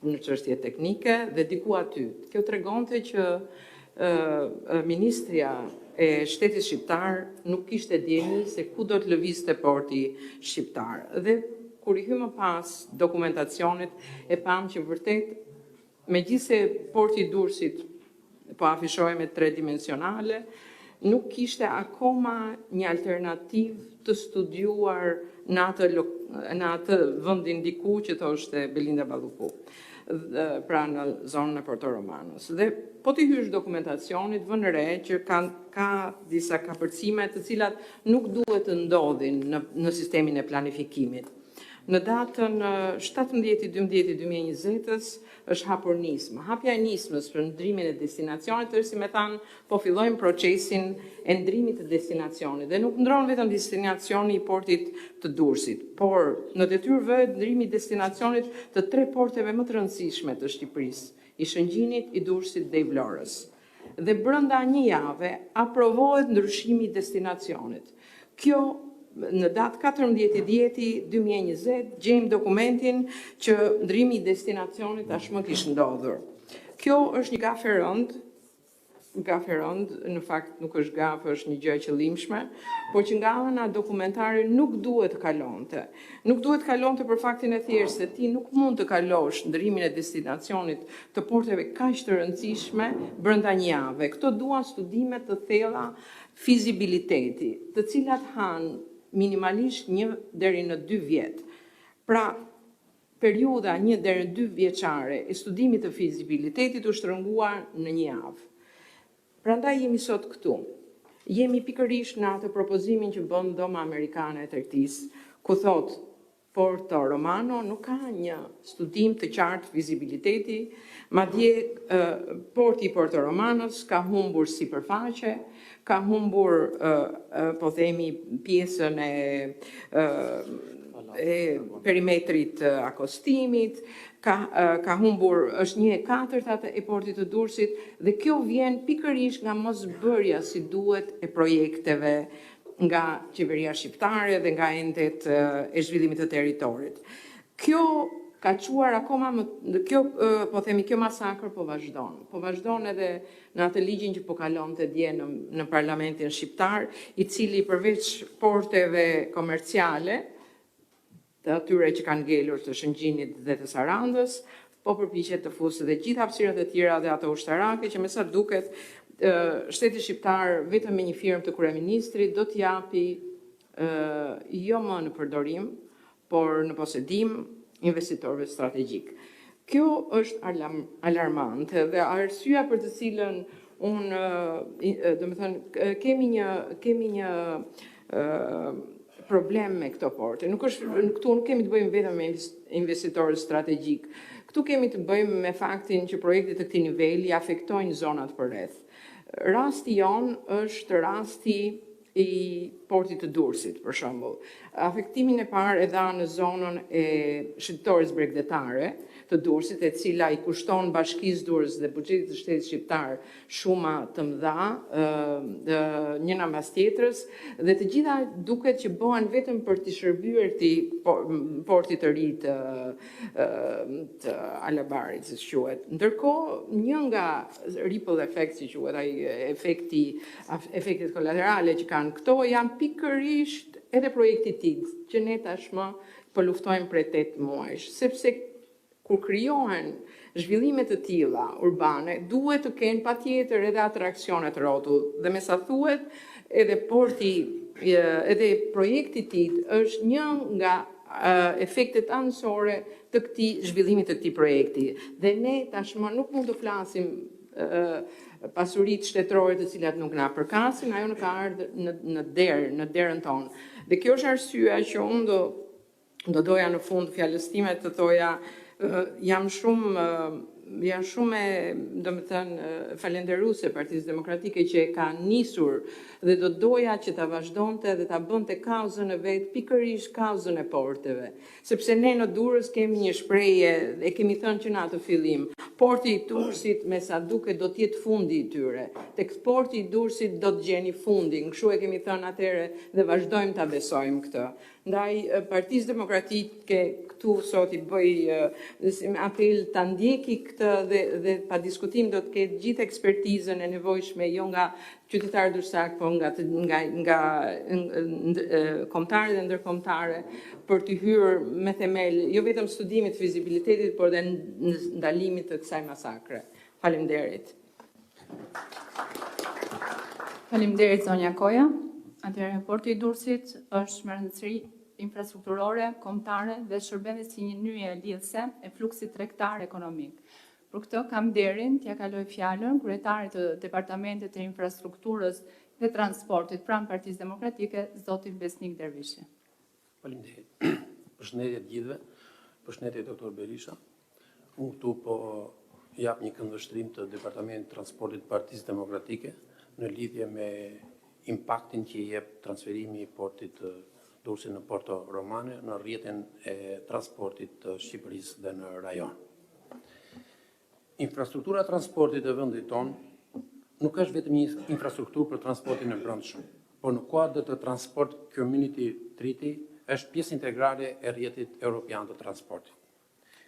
Speaker 5: në çështje teknike, dhe diku aty. Kjo tregonte që Ministria e Shtetit Shqiptar nuk kishte dieni se ku do të lëvizte porti shqiptar. Dhe kur i hymë pas dokumentacionit e pam që vërtet, megjithse porti i Durrësit po afishohej me 3 dimensionale, nuk kishte akoma një alternativë të studiuar në atë vendin diku që thoshte Belinda Balluku, pra në zonën e Porto Romanos. Dhe po t'i hysh dokumentacionit, vën re që ka disa kapërcime të cilat nuk duhet të ndodhin në sistemin e planifikimit. Në datën 17/12/2020 është hapur nisma. Hapja e nismës për ndrimin e destinacionit, si me thanë, po fillojmë procesin e ndrimit të destinacionit. Dhe nuk ndron vetëm destinacioni i portit të Durrësit, por në detyrë vë ndrimi i destinacionit të 3 porteve më të rëndësishme të Shqipërisë, i Shëngjinit, i Durrësit dhe i Vlorës. Dhe brenda një jave aprovohet ndryshimi i destinacionit. Kjo në datë 14/10/2020 gjejmë dokumentin që ndrimi i destinacionit tashmë kishte ndodhur. Kjo është një gafë e rëndë, në fakt nuk është gafë, është një gjë e qëllimshme, por që nga ana dokumentare nuk duhet të kalonte. Nuk duhet të kalonte për faktin e thjeshtë se ti nuk mund të kalosh ndrimin e destinacionit të porteve kaq të rëndësishme brenda një jave. Këto duan studime të thella fizibiliteti, të cilat han minimalisht 1 deri në 2 vjet. Pra, periudha 1 deri në 2 vjeçare e studimit të fizibilitetit u shtrënguar në një javë. Prandaj jemi sot këtu. Jemi pikërisht në atë propozimin që bën Dhoma Amerikane e Tregtisë, ku thot Porto Romano nuk ka një studim të qartë fizibiliteti, madje porti i Porto Romanos ka humbur sipërfaqe, ka humbur po themi pjesën e perimetrit akostimit, ka humbur, është 1/4 e portit të Durrësit, dhe kjo vjen pikërisht nga mosbërja si duhet e projekteve nga qeveria shqiptare dhe nga endet e zhvillimit të territorit. Kjo ka quar akoma kjo masakër po vazhdon. Po vazhdon edhe në atë ligjin që po kalonte dje në parlamentin shqiptar, i cili përveç porteve komerciale, të atyre që kanë ngelur të Shëngjinit dhe të Sarandës, po përpiqet të fusë dhe gjithë hapësirat e tjera dhe ato ushtarake që me sa duket Shteti shqiptar vetëm me një firmë të kryeministrit do t'japi jo më në përdorim, por në posedim investitorëve strategjik. Kjo është alarmante dhe arsyeja për të cilën kemi një problem me këto porte. Këtu nuk kemi të bëjmë vetëm me investitorë strategjik. Këtu kemi të bëjmë me faktin që projektet të këtij niveli afektojnë zonat përreth. Rasti jon është rasti i portit të Durrësit, për shembull. Afektimin e parë e dha në zonën e shitores bregdetare të Durrësit, e cila i kushton Bashkisë Durrës dhe buxhetit të Shtetit Shqiptar shuma të mëdha, njëna mbas tjetrës, dhe të gjitha duket që bëhen vetëm për të shërbyer këtij porti të ri të Alabarit, si quhet. Ndërkohë, një nga ripple effect, si quhet, ai efektet kolaterale që kanë këto janë pikërisht edhe projekti TIG, që ne tashmë po luftojmë prej 8 muajsh, sepse kur krijohen zhvillime të tilla urbane, duhet të kenë patjetër edhe atraksione të rrotull. Dhe me sa thuhet, edhe porti, edhe projekti i tij është një nga efektet anësore të këtij zhvillimit të këtij projekti. Dhe ne tashmë nuk mund të flasim pasuritë shtetërore të cilat nuk na përkasin, ajo nuk ka ardhur në derën tonë. Dhe kjo është arsyeja që unë do doja në fund fjalës time të thoja jam shumë falenderuese Partisë Demokratike që e ka nisur dhe do doja që ta vazhdonte dhe ta bënte kauzën e vet, pikërisht kauzën e porteve. Sepse ne në Durrës kemi një shprehje, e kemi thënë që në atë fillim, porti i Durrësit me sa duket do të jetë fundi i tyre. Tek porti i Durrësit do të gjeni fundin, kështu e kemi thënë atëherë dhe vazhdojmë ta besojmë këtë. Ndaj Partisë Demokratike këtu sot i bëj apel ta ndjeki këtë dhe pa diskutim do të ketë gjithë ekspertizën e nevojshme jo nga qytetarë durrësak, po nga kombëtare dhe ndërkombëtare për të hyrë me themel jo vetëm studimit të vizibilitetit, por edhe ndalimit të kësaj masakre. Faleminderit.
Speaker 1: Faleminderit zonja Koja. Atëherë porti i Durrësit është me rëndësi infrastrukturore, kombëtare dhe shërben si një nyje lidhëse e fluksit tregtar ekonomik. Për këtë kam nderin t'ja kaloj fjalën kryetarit të Departamentit të Infrastrukturës dhe Transportit pranë Partisë Demokratike, zotin Besnik Dervishi.
Speaker 6: Faleminderit. Përshëndetje të gjithëve. Përshëndetje doktor Berisha. Unë këtu po jap një këndvështrim të Departamentit të Transportit të Partisë Demokratike në lidhje me impaktin që jep transferimi i portit të Durrësit në Porto Romane në rrjetin e transportit të Shqipërisë dhe në rajon. Infrastruktura e transportit e vendit tonë nuk është vetëm një infrastrukturë për transportin e brendshëm, por në kuadër të Transport Community Treaty është pjesë integrale e rrjetit evropian të transportit.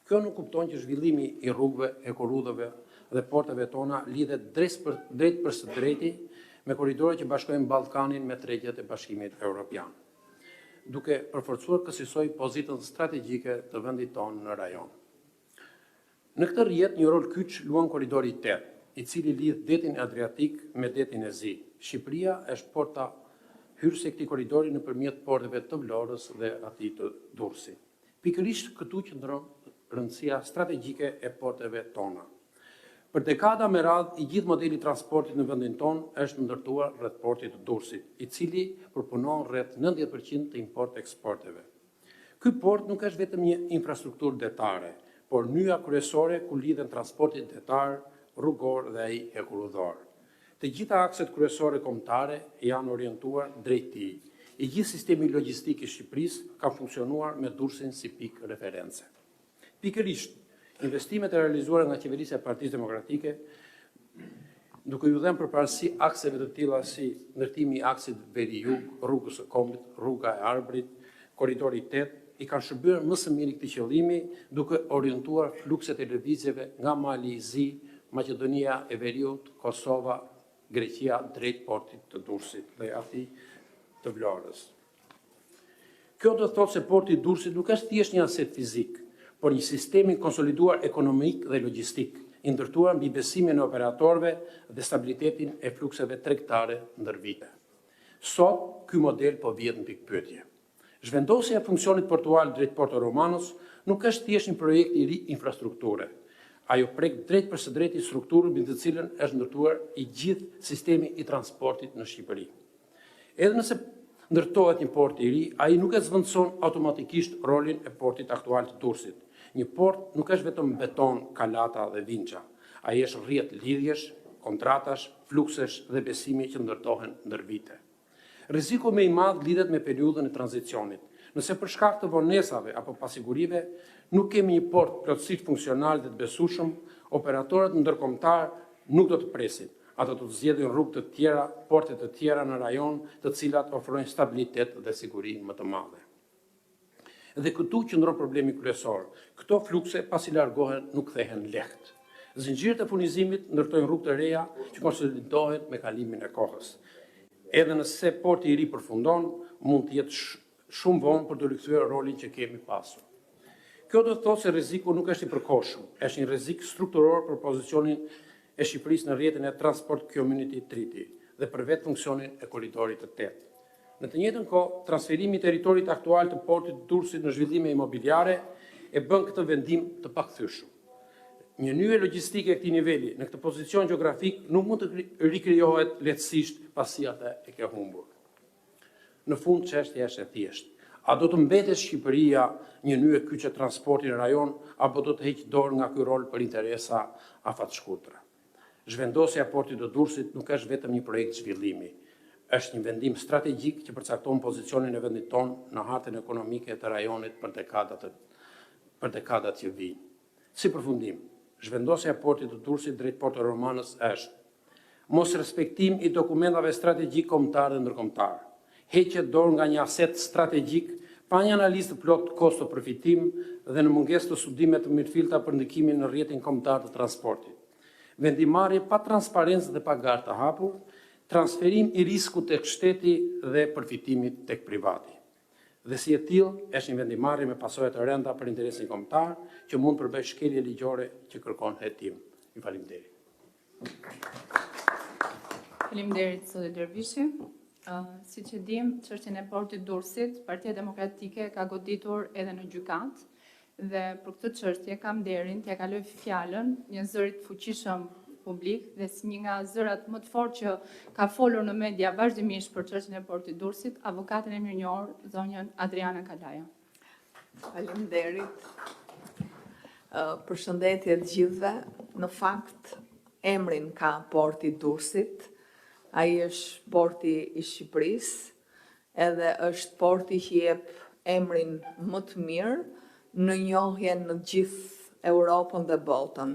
Speaker 6: Kjo nuk kupton që zhvillimi i rrugëve, ekorrudhëve dhe porteve tona lidhet drejt për së drejti me korridore që bashkojnë Ballkanin me tregjet e Bashkimit Evropian, duke përforcuar kësaj pozitën strategjike të vendit tonë në rajon. Në këtë rrjet një rol kyç luan korridori 8, i cili lidh detin Adriatik me detin e Zi. Shqipëria është porta hyrëse e këtij korridori nëpërmjet porteve të Vlorës dhe atij të Durrësit. Pikërisht këtu qëndron rëndësia strategjike e porteve tona. Për dekada me radhë, i gjithë modeli transportit në vendin tonë është ndërtuar rreth portit të Durrësit, i cili përpunon rreth 90% të import-eksporteve. Ky port nuk është vetëm një infrastrukturë detare, por nyja kryesore ku lidhen transportit detar, rrugor dhe ai ekurudhor. Të gjitha akset kryesore kombëtare janë orientuar drejt tij. I gjithë sistemi logjistik i Shqipërisë ka funksionuar me Durrësin si pikë reference. Pikërisht, investimet e realizuara nga qeverisja e Partisë Demokratike, duke ju dhënë përparësi akseve të tilla si ndërtimi i aksit Veri-Jug, rrugës së Kombit, rruga e Arbrit, korridori 8, i kanë shërbyer më së miri këtij qëllimi, duke orientuar flukset e lëvizjeve nga Mali i Zi, Maqedonia e Veriut, Kosova, Greqia drejt portit të Durrësit dhe atij të Vlorës. Kjo do të thotë se porti i Durrësit nuk është thjesht një aset fizik, por një sistemi konsoliduar ekonomik dhe logjistik, i ndërtuar mbi besimin e operatorëve dhe stabilitetin e flukseve tregtare ndër vite. Sot, ky model po vjet në pikpyetje. Zhvendosja e funksionit portual drejt Porto Romanos nuk është thjesht një projekt i ri infrastrukture. Ajo prek drejt për së drejti strukturën mbi të cilën është ndërtuar i gjithë sistemi i transportit në Shqipëri. Edhe nëse ndërtohet një port i ri, ai nuk e zvendëson automatikisht rolin e portit aktual të Durrësit. Një port nuk është vetëm beton, kalata dhe vinça. Ai është rrjet lidhjesh, kontratash, fluksesh dhe besimi që ndërtohen ndër vite. Rreziku më i madh lidhet me periudhën e tranzicionit. Nëse për shkak të vonesave apo pasigurive nuk kemi një port plotësisht funksional dhe të besueshëm, operatorët ndërkombëtar nuk do të presin. Ato do të zgjedhin rrugë të tjera, porte të tjera në rajon, të cilat ofrojnë stabilitet dhe siguri më të madhe. Dhe këtu qëndron problemi kryesor. Këto flukse pasi largohen nuk kthehen lehtë. Zinxhirët e furnizimit ndërtojnë rrugë të reja që konsolidohen me kalimin e kohës. Edhe nëse porti i ri përfundon, mund të jetë shumë vonë për të rikthyer rolin që kemi pasur. Kjo do të thotë se rreziku nuk është i përkohshëm, është një rrezik strukturor për pozicionin e Shqipërisë në rrjetin e Transport Community Treaty dhe për vetë funksionin e korridorit të 8. Në të njëjtën kohë, transferimi i territorit aktual të portit të Durrësit në zhvillime imobiliare e bën këtë vendim të pakthyeshëm. Një nyje logjistike e këtij niveli në këtë pozicion gjeografik nuk mund të rikrijohet lehtësisht pasi atë e ke humbur. Në fund, çështja është e thjeshtë. A do të mbetet Shqipëria një nyje kyçe transporti në rajon, apo do të heqë dorë nga ky rol për interesa afatshkurtra? Zhvendosja e portit të Durrësit nuk është vetëm një projekt zhvillimi, është një vendim strategjik që përcakton pozicionin e vendit tonë në hartën ekonomike të rajonit për dekadat që vijnë. Si përfundim, zhvendosja e portit të Durrësit drejt Porto Romanës është mos respektim i dokumentave strategjik kombëtar dhe ndërkombëtar, heqje dorë nga një aset strategjik pa një analizë të plot kosto-përfitim dhe në mungesë të studime të mirëfillta për ndikimin në rrjetin kombëtar të transportit. Vendimarrje pa transparencë dhe pa garë të hapur, transferim i riskut tek shteti dhe përfitimit tek privati. Dhe si e tillë, është një vendimarrje me pasoja të rënda për interesin kombëtar, që mund përbëj shkelje ligjore që kërkon hetim. Ju faleminderit.
Speaker 1: Faleminderit Zoti Dervishi. Siç e dim, çështjen e portit Durrësit, Partia Demokratike ka goditur edhe në gjykatë dhe për këtë çështje kam nderin t'ia kaloj fjalën një zërit fuqishëm publik dhe si një nga zërat më të fortë që ka folur në media vazhdimisht për çështjen e portit Durrësit, avokatën e mirënjohur zonjën Adriana Kalaja.
Speaker 7: Faleminderit. Përshëndetje të gjithëve. Në fakt, emrin ka porti Durrësit. Ai është porti i Shqipërisë, edhe është porti që jep emrin më të mirë në njohje në gjithë Europën dhe botën.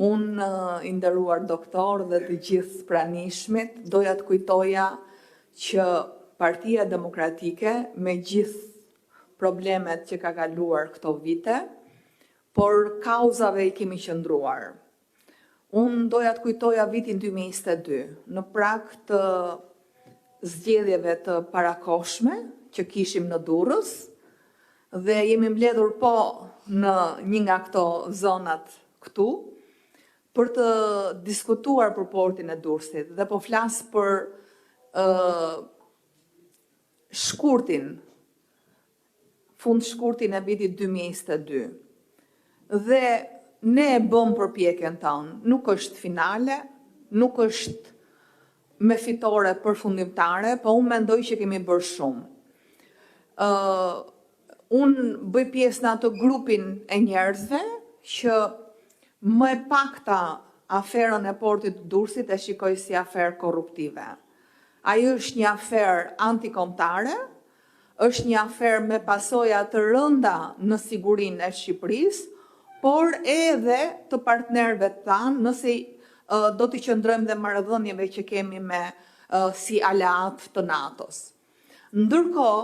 Speaker 7: Unë, i nderuar doktor dhe të gjithë pranishmit, doja të kujtoja që Partia Demokratike, me gjithë problemet që ka kaluar këto vite, por kauzave i kemi qëndruar. Unë doja të kujtoja vitin 2022, në prag të zgjedhjeve të parakoshme që kishim në Durrës, dhe jemi mbledhur po në një nga këto zonat këtu, për të diskutuar për portin e Durrësit, dhe po flas për fund shkurtin e vitit 2022. Dhe ne e bëm përpjekjen tonë, nuk është finale, nuk është me fitore përfundimtare, po unë mendoj që kemi bërë shumë. Unë bëj pjesë në atë grupin e njerëzve që më e pakta aferën e portit të Durrësit e shikoj si aferë korruptive. Ajo është një aferë antikombëtare, është një aferë me pasoja të rënda në sigurinë e Shqipërisë, por edhe të partnerëve tanë, nëse do t'i qëndrojmë dhe marrëdhënieve që kemi me si aleat të NATO-s. Ndërkohë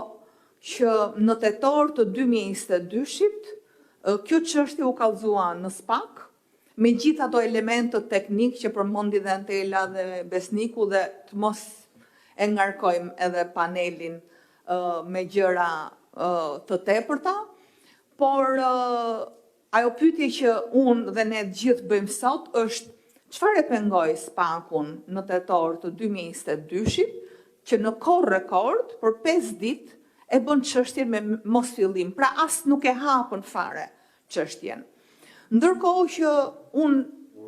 Speaker 7: që në tetor të 2022-shit, kjo çështje u kallëzua në SPAK, me gjithë ato elementë teknik që përmendi dhe Antela dhe Besniku, dhe të mos e ngarkojmë edhe panelin me gjëra të tepërta, por ajo pyetje që unë dhe ne gjithë bëjmë sot është çfarë e pengoi SPAK-un në tetor të 2022-shit, që në kohë rekord për 5 ditë e bën çështjen me mos fillim, pra as nuk e hapën fare çështjen. Ndërkohë që unë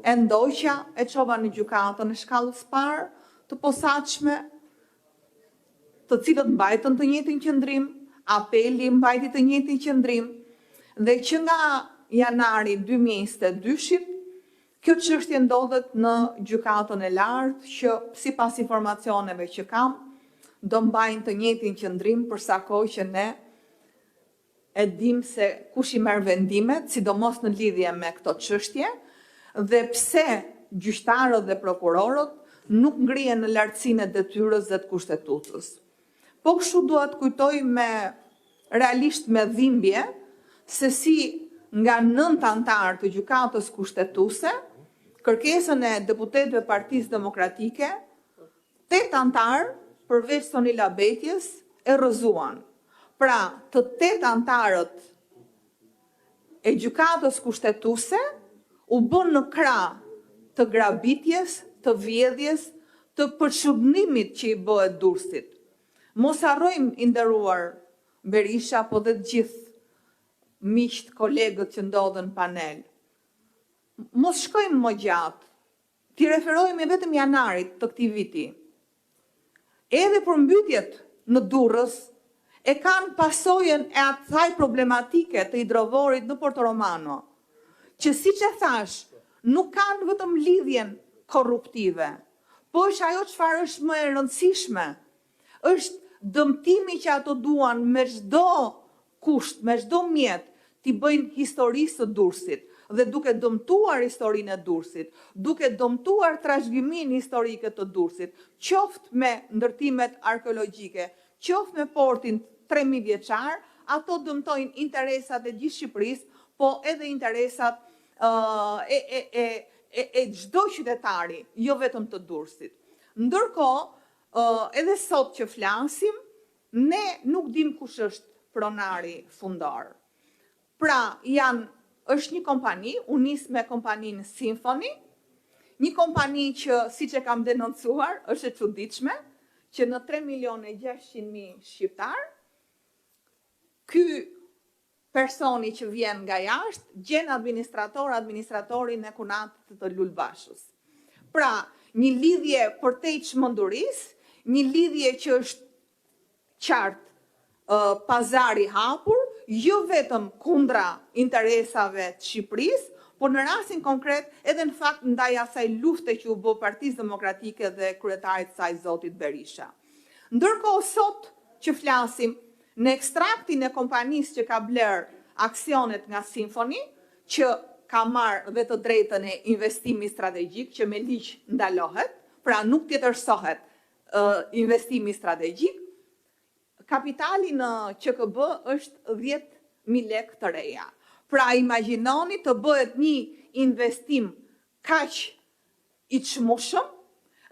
Speaker 7: e ndoqa, e çova në gjykatën e shkallës parë të posaçme, të cilët mbajtën të njëjtin qëndrim, apeli mbajti të njëjtin qëndrim, dhe që nga janari 2022-shit, kjo çështje ndodhet në gjykatën e lartë, që sipas informacioneve që kam, do mbajnë të njëjtin qëndrim për sa kohë që ne e dim se kush i merr vendimet, sidomos në lidhje me këto çështje, dhe pse gjyqtarët dhe prokurorët nuk ngrihen në lartësinë e detyrës dhe të kushtetutës. Po kështu dua të kujtoj realisht me dhimbje se si nga 9 antarë të gjykatës kushtetuese, kërkesën e deputetëve Partisë Demokratike, 8 antarë përveç Sonila Betjes e rrëzuan. Pra, të 8 antarët e gjykatës kushtetuese u bën në krah të grabitjes, të vjedhjes, të përshëndimit që i bëhet Durrësit. Mos harrojmë, i nderuar Berisha, po dhe të gjithë miqt, kolegët që ndodhen në panel. Mos shkojmë më gjatë, t'i referojmë vetëm janarit të këtij viti. Edhe përmbytjet në Durrës e kanë pasojën e asaj problematike të hidrovorit në Porto Romano, që siç e thash, nuk kanë vetëm lidhjen korruptive, po është ajo çfarë është më e rëndësishme, është dëmtimi që ato duan me çdo kusht, me çdo mjet, t'i bëjnë historisë të Durrësit, dhe duke dëmtuar historinë e Durrësit, duke dëmtuar trashëgiminë historike të Durrësit, qoftë me ndërtimet arkeologjike, qoftë me portin 3000 vjeçar, ato dëmtojnë interesat e gjithë Shqipërisë, po edhe interesat e çdo qytetari, jo vetëm të Durrësit. Ndërkohë, edhe sot që flasim, ne nuk dim kush është pronari fundar. Pra, është një kompani, u nis me kompaninë Symphony, një kompani që, siç e kam denoncuar, është e çuditshme, që në 3.600.000 shqiptar, ky personi që vjen nga jashtë gjen administratorin e Kunatit të Lulbashës. Pra, një lidhje përtej çmendurisë, një lidhje që është qartë pazari hapur, jo vetëm kundra interesave të Shqipërisë, por në rastin konkret edhe në fakt ndaj asaj lufte që u bë Partisë Demokratike dhe kryetarit saj zotit Berisha. Ndërkohë sot që flasim, në ekstraktin e kompanisë që ka bler aksionet nga Symphony, që ka marrë dhe të drejtën e investimi strategjik, që me ligj ndalohet, pra nuk tjetërsohet investimi strategjik, kapitali në QKB është 10.000 lekë të reja. Pra imagjinoni të bëhet një investim kaq i çmueshëm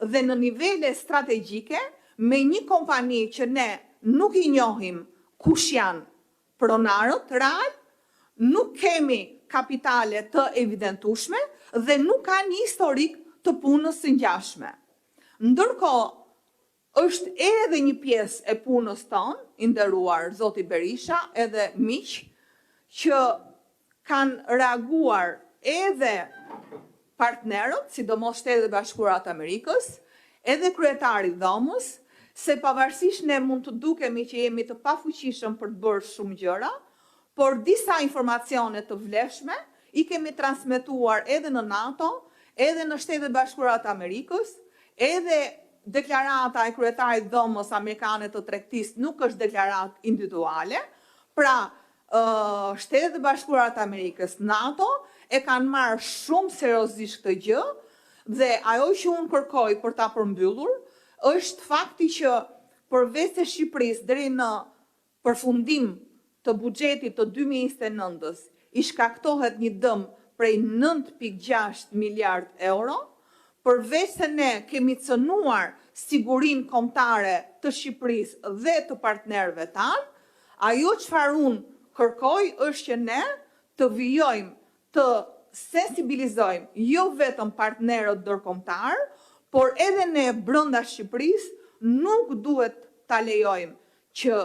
Speaker 7: dhe në nivele strategjike me një kompani që ne nuk i njohim kush janë pronarët real, nuk kemi kapitale të evidentueshme dhe nuk ka një historik të punës së ngjashme. Ndërkohë, është edhe një pjesë e punës tonë, i nderuar zoti Berisha, edhe miq, që kanë reaguar edhe partnerët, sidomos Shtetet e Bashkuara të Amerikës, edhe kryetari i dhomës, se pavarësisht ne mund të dukemi që jemi të pafuqishëm për të bërë shumë gjëra, por disa informacione të vlefshme i kemi transmetuar edhe në NATO, edhe në Shtetet e Bashkuara të Amerikës, edhe deklarata e kryetarit dhomës amerikane të tregtisë nuk është deklaratë individuale, pra Shtetet e Bashkuara të Amerikës, NATO, e kanë marrë shumë seriozisht këtë gjë, dhe ajo që unë kërkoj për ta përmbyllur, është fakti që përveç se Shqipërisë deri në përfundim të buxhetit të 2029-s i shkaktohet një dëm prej 9.6 miliard euro, përveç se ne kemi cënuar sigurinë kombëtare të Shqipërisë dhe të partnerëve tanë, ajo çfarë unë kërkoj është që ne të vijojmë të sensibilizojmë jo vetëm partnerët ndërkombëtar, por edhe ne brenda Shqipërisë nuk duhet ta lejojmë që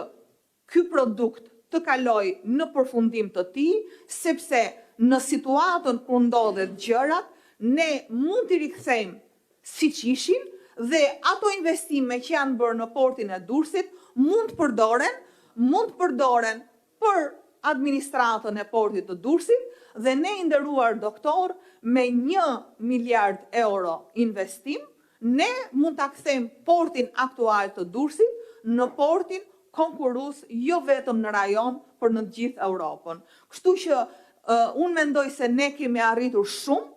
Speaker 7: ky produkt të kalojë në përfundim të tij, sepse në situatën ku ndodhet gjërat, ne mund t'i rikthejmë siç ishin dhe ato investime që janë bërë në portin e Durrësit mund të përdoren për administratën e portit të Durrësit dhe ne, i nderuar doktor, me 1 miliard euro investim, ne mund ta kthejmë portin aktual të Durrësit në portin konkurrues jo vetëm në rajon, por në të gjithë Europën. Kështu që unë mendoj se ne kemi arritur shumë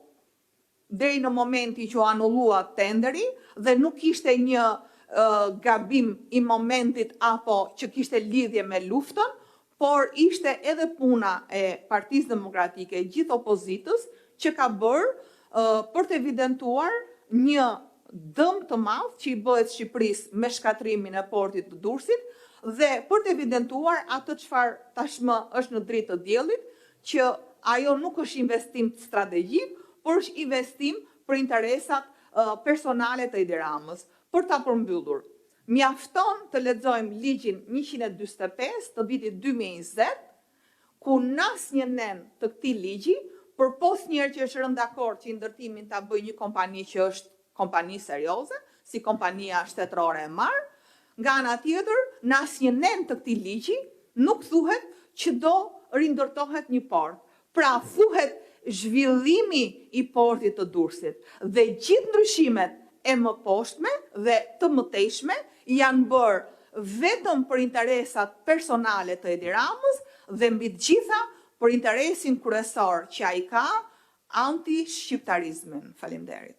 Speaker 7: deri në momenti që u anullua tenderi dhe nuk ishte një gabim i momentit apo që kishte lidhje me luftën, por ishte edhe puna e Partisë Demokratike, e gjithë opozitës, që ka bërë për të evidentuar një dëm të madh që i bëhet Shqipërisë me shkatrimin e portit të Durrësit dhe për të evidentuar atë çfarë tashmë është në dritë të diellit, që ajo nuk është investim strategjik, por është investim për interesat personale të Edi Ramës. Për ta përmbyllur, mjafton të lexojmë ligjin 145 të vitit 2020, ku asnjë nen të këtij ligji, përpos njerë që është rënë dakord që ndërtimin ta bëjë një kompani që është kompani serioze, si kompania shtetërore e marë, nga ana tjetër, në asnjë nen të këtij ligji nuk thuhet që do rindërtohet një port. Pra thuhet zhvillimi i portit të Durrësit dhe gjithë ndryshimet e mëposhtme dhe të mëtejshme janë bërë vetëm për interesat personale të Edi Ramës dhe mbi të gjitha për interesin kryesor që ai ka, anti-shqiptarizmin. Faleminderit.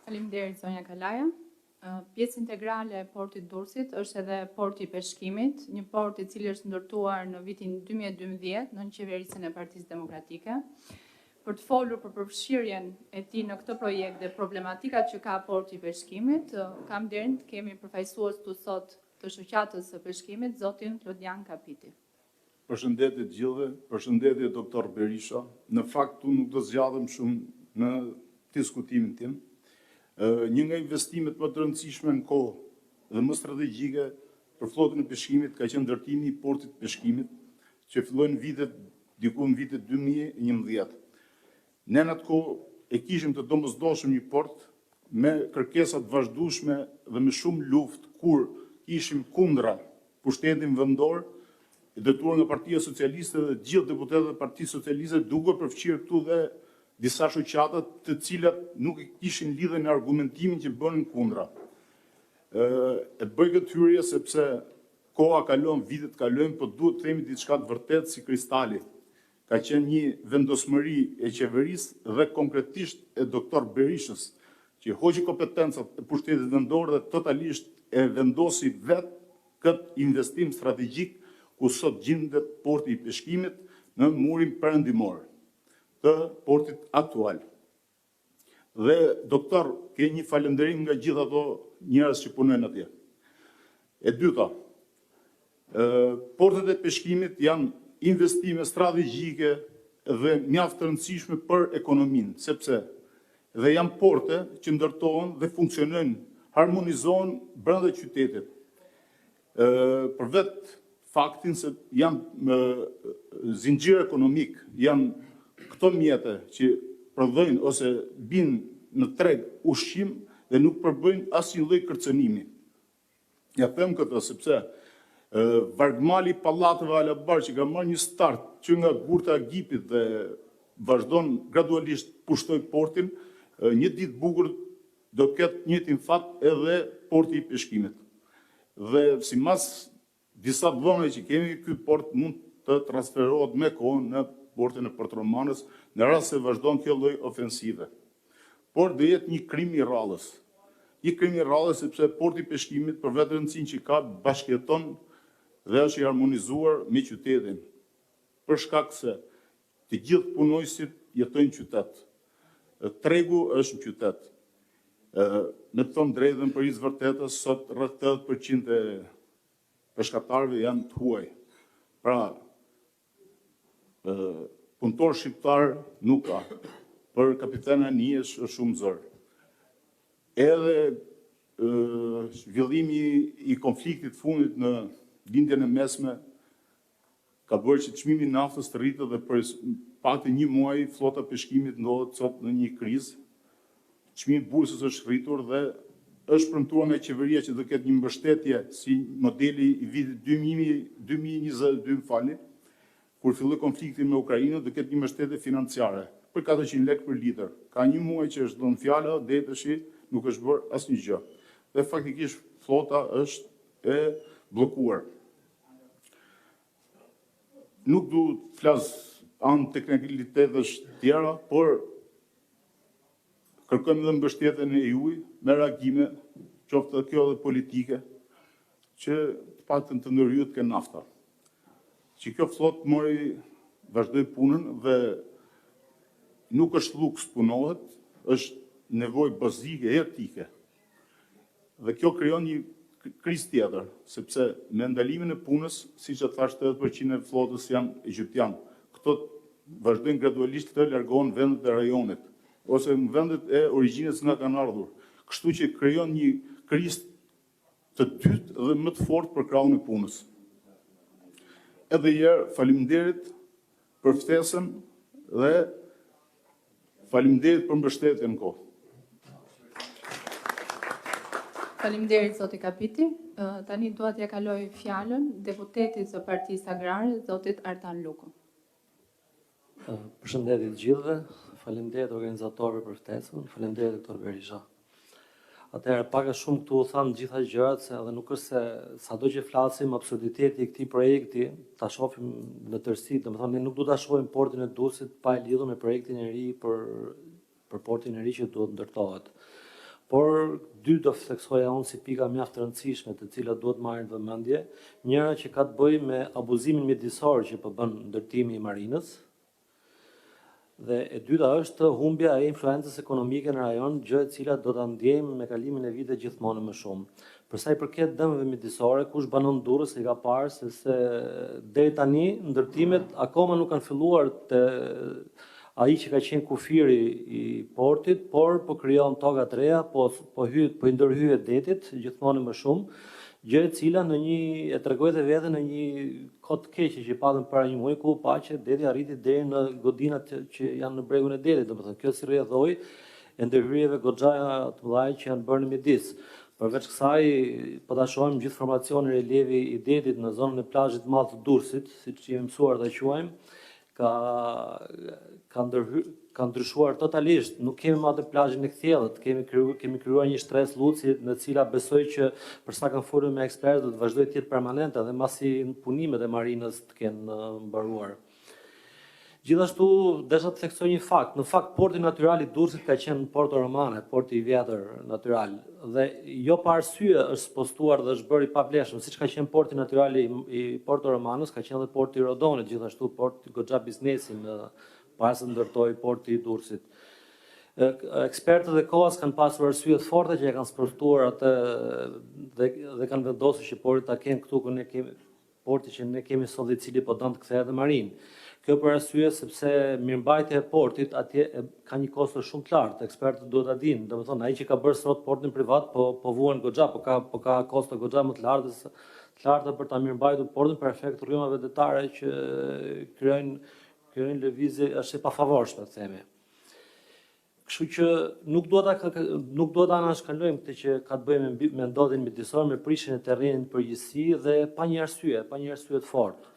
Speaker 1: Faleminderit, zonja Kalaja. Pjesë integrale e portit Durrësit është edhe porti i peshkimit, një port i cili është ndërtuar në vitin 2012 në qeverisjen e Partisë Demokratike. Për të folur për përfshirjen e tij në këtë projekt dhe problematikat që ka porti i peshkimit, kam nderin të kemi përfaqësues këtu sot të shoqatës së peshkimit, zotin Klodian Kapiti.
Speaker 8: Përshëndetje të gjithëve, përshëndetje doktor Berisha. Në fakt, unë nuk do zgjadhem shumë në diskutimin tim. Një nga investimet më të rëndësishme në kohë dhe më strategjike për flotën e peshkimit ka qenë ndërtimi i portit të peshkimit, që filloi në vitet 2011. Ne në atë kohë e kishim të domosdoshëm një port me kërkesat vazhdueshme dhe me shumë luftë, kur ishim kundra pushtetin vendor, detyruar nga Partia Socialiste dhe gjithë deputetët e Partisë Socialiste, duke përfshirë këtu dhe disa shoqata të cilat nuk kishin lidhje në argumentimin që bënin kundra. E bëj këtë hyrje sepse koha kalon, vitet kalojnë, por duhet të themi diçka të vërtetë si kristali. Ka qenë një vendosmëri e qeverisë dhe konkretisht e doktor Berishës, që hoqi kompetencat e pushtetit vendor dhe totalisht e vendosi vetë këtë investim strategjik ku sot gjendet porti i peshkimit në murin perëndimor të portit aktual. Dhe doktor, ke një falënderim nga gjithë ato njerëz që punojnë atje. E dyta, portet e peshkimit janë investime strategjike dhe mjaft të rëndësishme për ekonominë, sepse dhe janë porte që ndërtohen dhe funksionojnë, harmonizohen brenda qytetit. Për vetë faktin se janë zinxhir ekonomik, janë këto mjete që prodhojnë ose binë në treg ushqim dhe nuk përbëjnë asnjë lloj kërcënimi. Ja them këtë sepse vargmali i pallateve Alabar që ka marrë një start që nga Gurta e Agipit dhe vazhdon gradualisht pushtoj portin, një ditë bukur do ketë njëjtin fat edhe porti i peshkimit. Dhe simas disa dhënie që kemi, ky port mund të transferohet me kohën në portin e Port Romanës në rast se vazhdon kjo lloj ofensive. Por do jetë një krim i rrallës. Një krim i rrallës sepse porti i peshkimit për vetë rëndësinë që ka bashkëjeton dhe është i harmonizuar me qytetin. Për shkak se të gjithë punojësit jetojnë në qytet. Tregu është në qytet. Me të thonë drejtën për izë vërtetës, sot rreth 80% e peshkatarëve janë të huaj. Pra, punëtor shqiptar nuk ka, për kapitena Anijesh është shumë zërë. Edhe zhvillimi i konfliktit fundit në lindjen e mesme ka bërë që çmimi i naftës të rritet dhe për pak të një muaj flota peshkimit ndodhet sot në një krizë. Çmimi i bursës është rritur dhe është premtuar nga qeveria që do ketë një mbështetje si modeli i vitit 2022, kur filloi konflikti me Ukrainën, do ketë një mbështetje financiare për 400 lekë për litër. Ka një muaj që është dhënë fjala, deri tash nuk është bërë asnjë gjë. Dhe faktikisht flota është e bllokuar. Nuk du të flas anë teknikalitetesh tjera, por kërkojmë edhe mbështetjen e juaj me reagime, qoftë kjo dhe politike, që të paktën të ndërhyet ke nafta. Që kjo flot vazhdoi punën dhe nuk është luks punohet, është nevojë bazike, etike. Dhe kjo krijon një krizë tjetër, sepse me ndalimin e punës, siç e thash, 80% e flotës janë egjiptian. Këto vazhdojnë gradualisht të largohen vendet e rajonit, ose në vendet e origjinës nga kanë ardhur. Kështu që krijon një krizë të dytë dhe më të fortë për krahun e punës. Edhe herë faleminderit për ftesën dhe faleminderit për mbështetjen në kohë.
Speaker 1: Faleminderit zoti Kapiti. Tani dua t'ja kaloj fjalën deputetit të Partisë Agrare, zotit Artan Luku.
Speaker 9: Përshëndetje të gjithëve, faleminderit organizatorëve për ftesën, faleminderit doktor Berisha. Atëherë pak a shumë këtu u thanë gjitha gjërat, se edhe nuk është se sado që flasim absurditeti i këtij projekti, ta shohim në tërësi, domethënë ne nuk do ta shohim portin e Durrësit pa e lidhur me projektin e ri për portin e ri që duhet ndërtohet. Por dy do theksoja unë si pika mjaft të rëndësishme të cilat duhet marrin vëmendje, njëra që ka të bëjë me abuzimin mjedisor që po bën ndërtimi i marinës, dhe e dyta është humbja e influencës ekonomike në rajon, gjë e cila do ta ndjejmë me kalimin e viteve gjithmonë më shumë. Për sa i përket dëmeve mjedisore, kush banon Durrës i ka parë se deri tani ndërtimet akoma nuk kanë filluar te ai që ka qenë kufiri i portit, por po krijon toka të reja, po i ndërhyjet detit gjithmonë më shumë, gjë e cila e tregoi dhe veten në një kohë të keqe që patëm para një muaji ku pa që deti arriti deri në godinat që janë në bregun e detit, domethënë kjo si rrjedhoi e ndërhyjeve goxha të mëdha që janë bërë në midis. Përveç kësaj, po ta shohim gjithë formacionin relievi i detit në zonën e plazhit të madh të Durrësit, siç jemi mësuar ta quajmë, ka ndryshuar totalisht. Nuk kemi më atë plazhin e kthjellët, kemi krijuar një stres luci në cila besoj që për sa kanë folur me ekspertë do të vazhdojë të jetë permanente dhe masi punimet e marinës të kenë mbaruar. Gjithashtu desha të theksoj një fakt. Në fakt porti natyral i Durrësit ka qenë Porto Romane, porti i vjetër natyral, dhe jo pa arsye është postuar dhe është bërë i pavlefshëm, siç ka qenë porti natyral i Porto Romanës, ka qenë edhe porti i Rodonit, gjithashtu porti goxha biznesi para se ndërtoi porti i Durrësit. Ekspertët e kohës kanë pasur arsye të forta që e kanë sportuar atë dhe kanë vendosur që porti ta kenë këtu ku ne kemi porti që ne kemi sot i cili po don të kthehet në marinë. Kjo për arsye sepse mirëmbajtja e portit atje ka një kosto shumë të lartë, ekspertët duhet ta dinë, domethënë ai që ka bërë sot portin privat po vuan goxha, po ka kosto goxha më të larta për ta mirëmbajtur portin për efekt rrymave detare që krijojnë lëvizje është e pafavorshme, themi. Kështu që nuk duhet ta anashkalojmë këtë që ka të bëjë me ndodhin midisor, me prishjen e terrenit në përgjithësi dhe pa një arsye të fortë.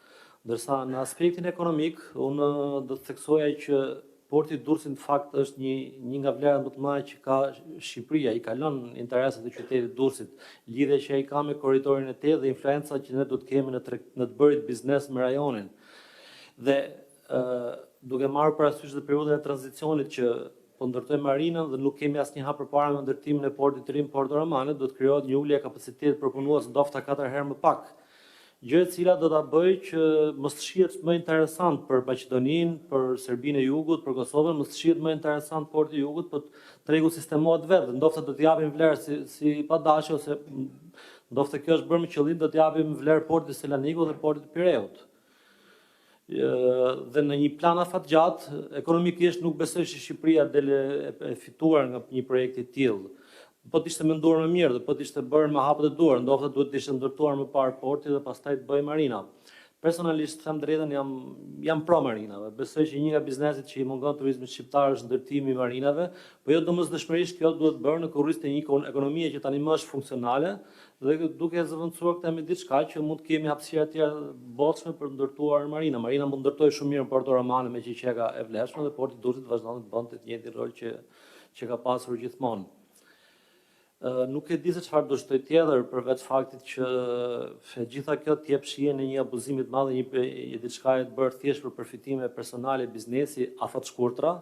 Speaker 9: Ndërsa në aspektin ekonomik, unë do të theksoja që porti i Durrësit në fakt është një nga vlerat më të mëdha që ka Shqipëria, i kalon interesat e qytetit Durrësit, lidhja që ai ka me korridorin e tetë dhe influenca që ne do të kemi në të bërit biznes me rajonin. Dhe duke marrë parasysh dhe periudhën e tranzicionit që po ndërtojmë marinën dhe nuk kemi asnjë hap përpara me ndërtimin e portit të ri Porto Romane, do të krijohet një ulje e kapacitetit përpunues ndofta 4 herë më pak. Gjë e cila do ta bëjë që mos të shihet më interesant për Maqedoninë, për Serbinë e Jugut, për Kosovën, mos të shihet më interesant porti i Jugut, por tregu sistemohet vetë, ndofta do të japim vlerë si padashje ose ndofta kjo është bërë me qëllim do të japim vlerë portit të Selanikut dhe portit të Pireut. Dhe në një plan afatgjat, ekonomikisht nuk besoj se Shqipëria dele e fituar nga një projekt i tillë. Po të ishte menduar më mirë dhe po të ishte bërë me hapët e duar, ndofta duhet të ishte ndërtuar më parë porti dhe pastaj të bëjë marina. Personalisht, them drejtën, jam pro marinave. Besoj që një nga bizneset që i mungon turizmit shqiptar është ndërtimi i marinave, po jo domosdoshmërisht kjo duhet bërë në kurriz të një ekonomie që tani më është funksionale dhe duke zëvendësuar këtë me diçka që mund të kemi hapësira të tjera botshme për të ndërtuar marina. Marina mund ndërtojë shumë mirë në Porto Romane me qiqeka e vlefshme dhe porti i Durrësit vazhdon të bënte të njëjtin rol që ka pasur gjithmonë. Nuk e di se çfarë do shtoj tjetër përveç faktit që gjitha kjo të jep shije në një abuzim të madh, një diçka e të bërë thjesht për përfitime personale, biznesi afat shkurtra,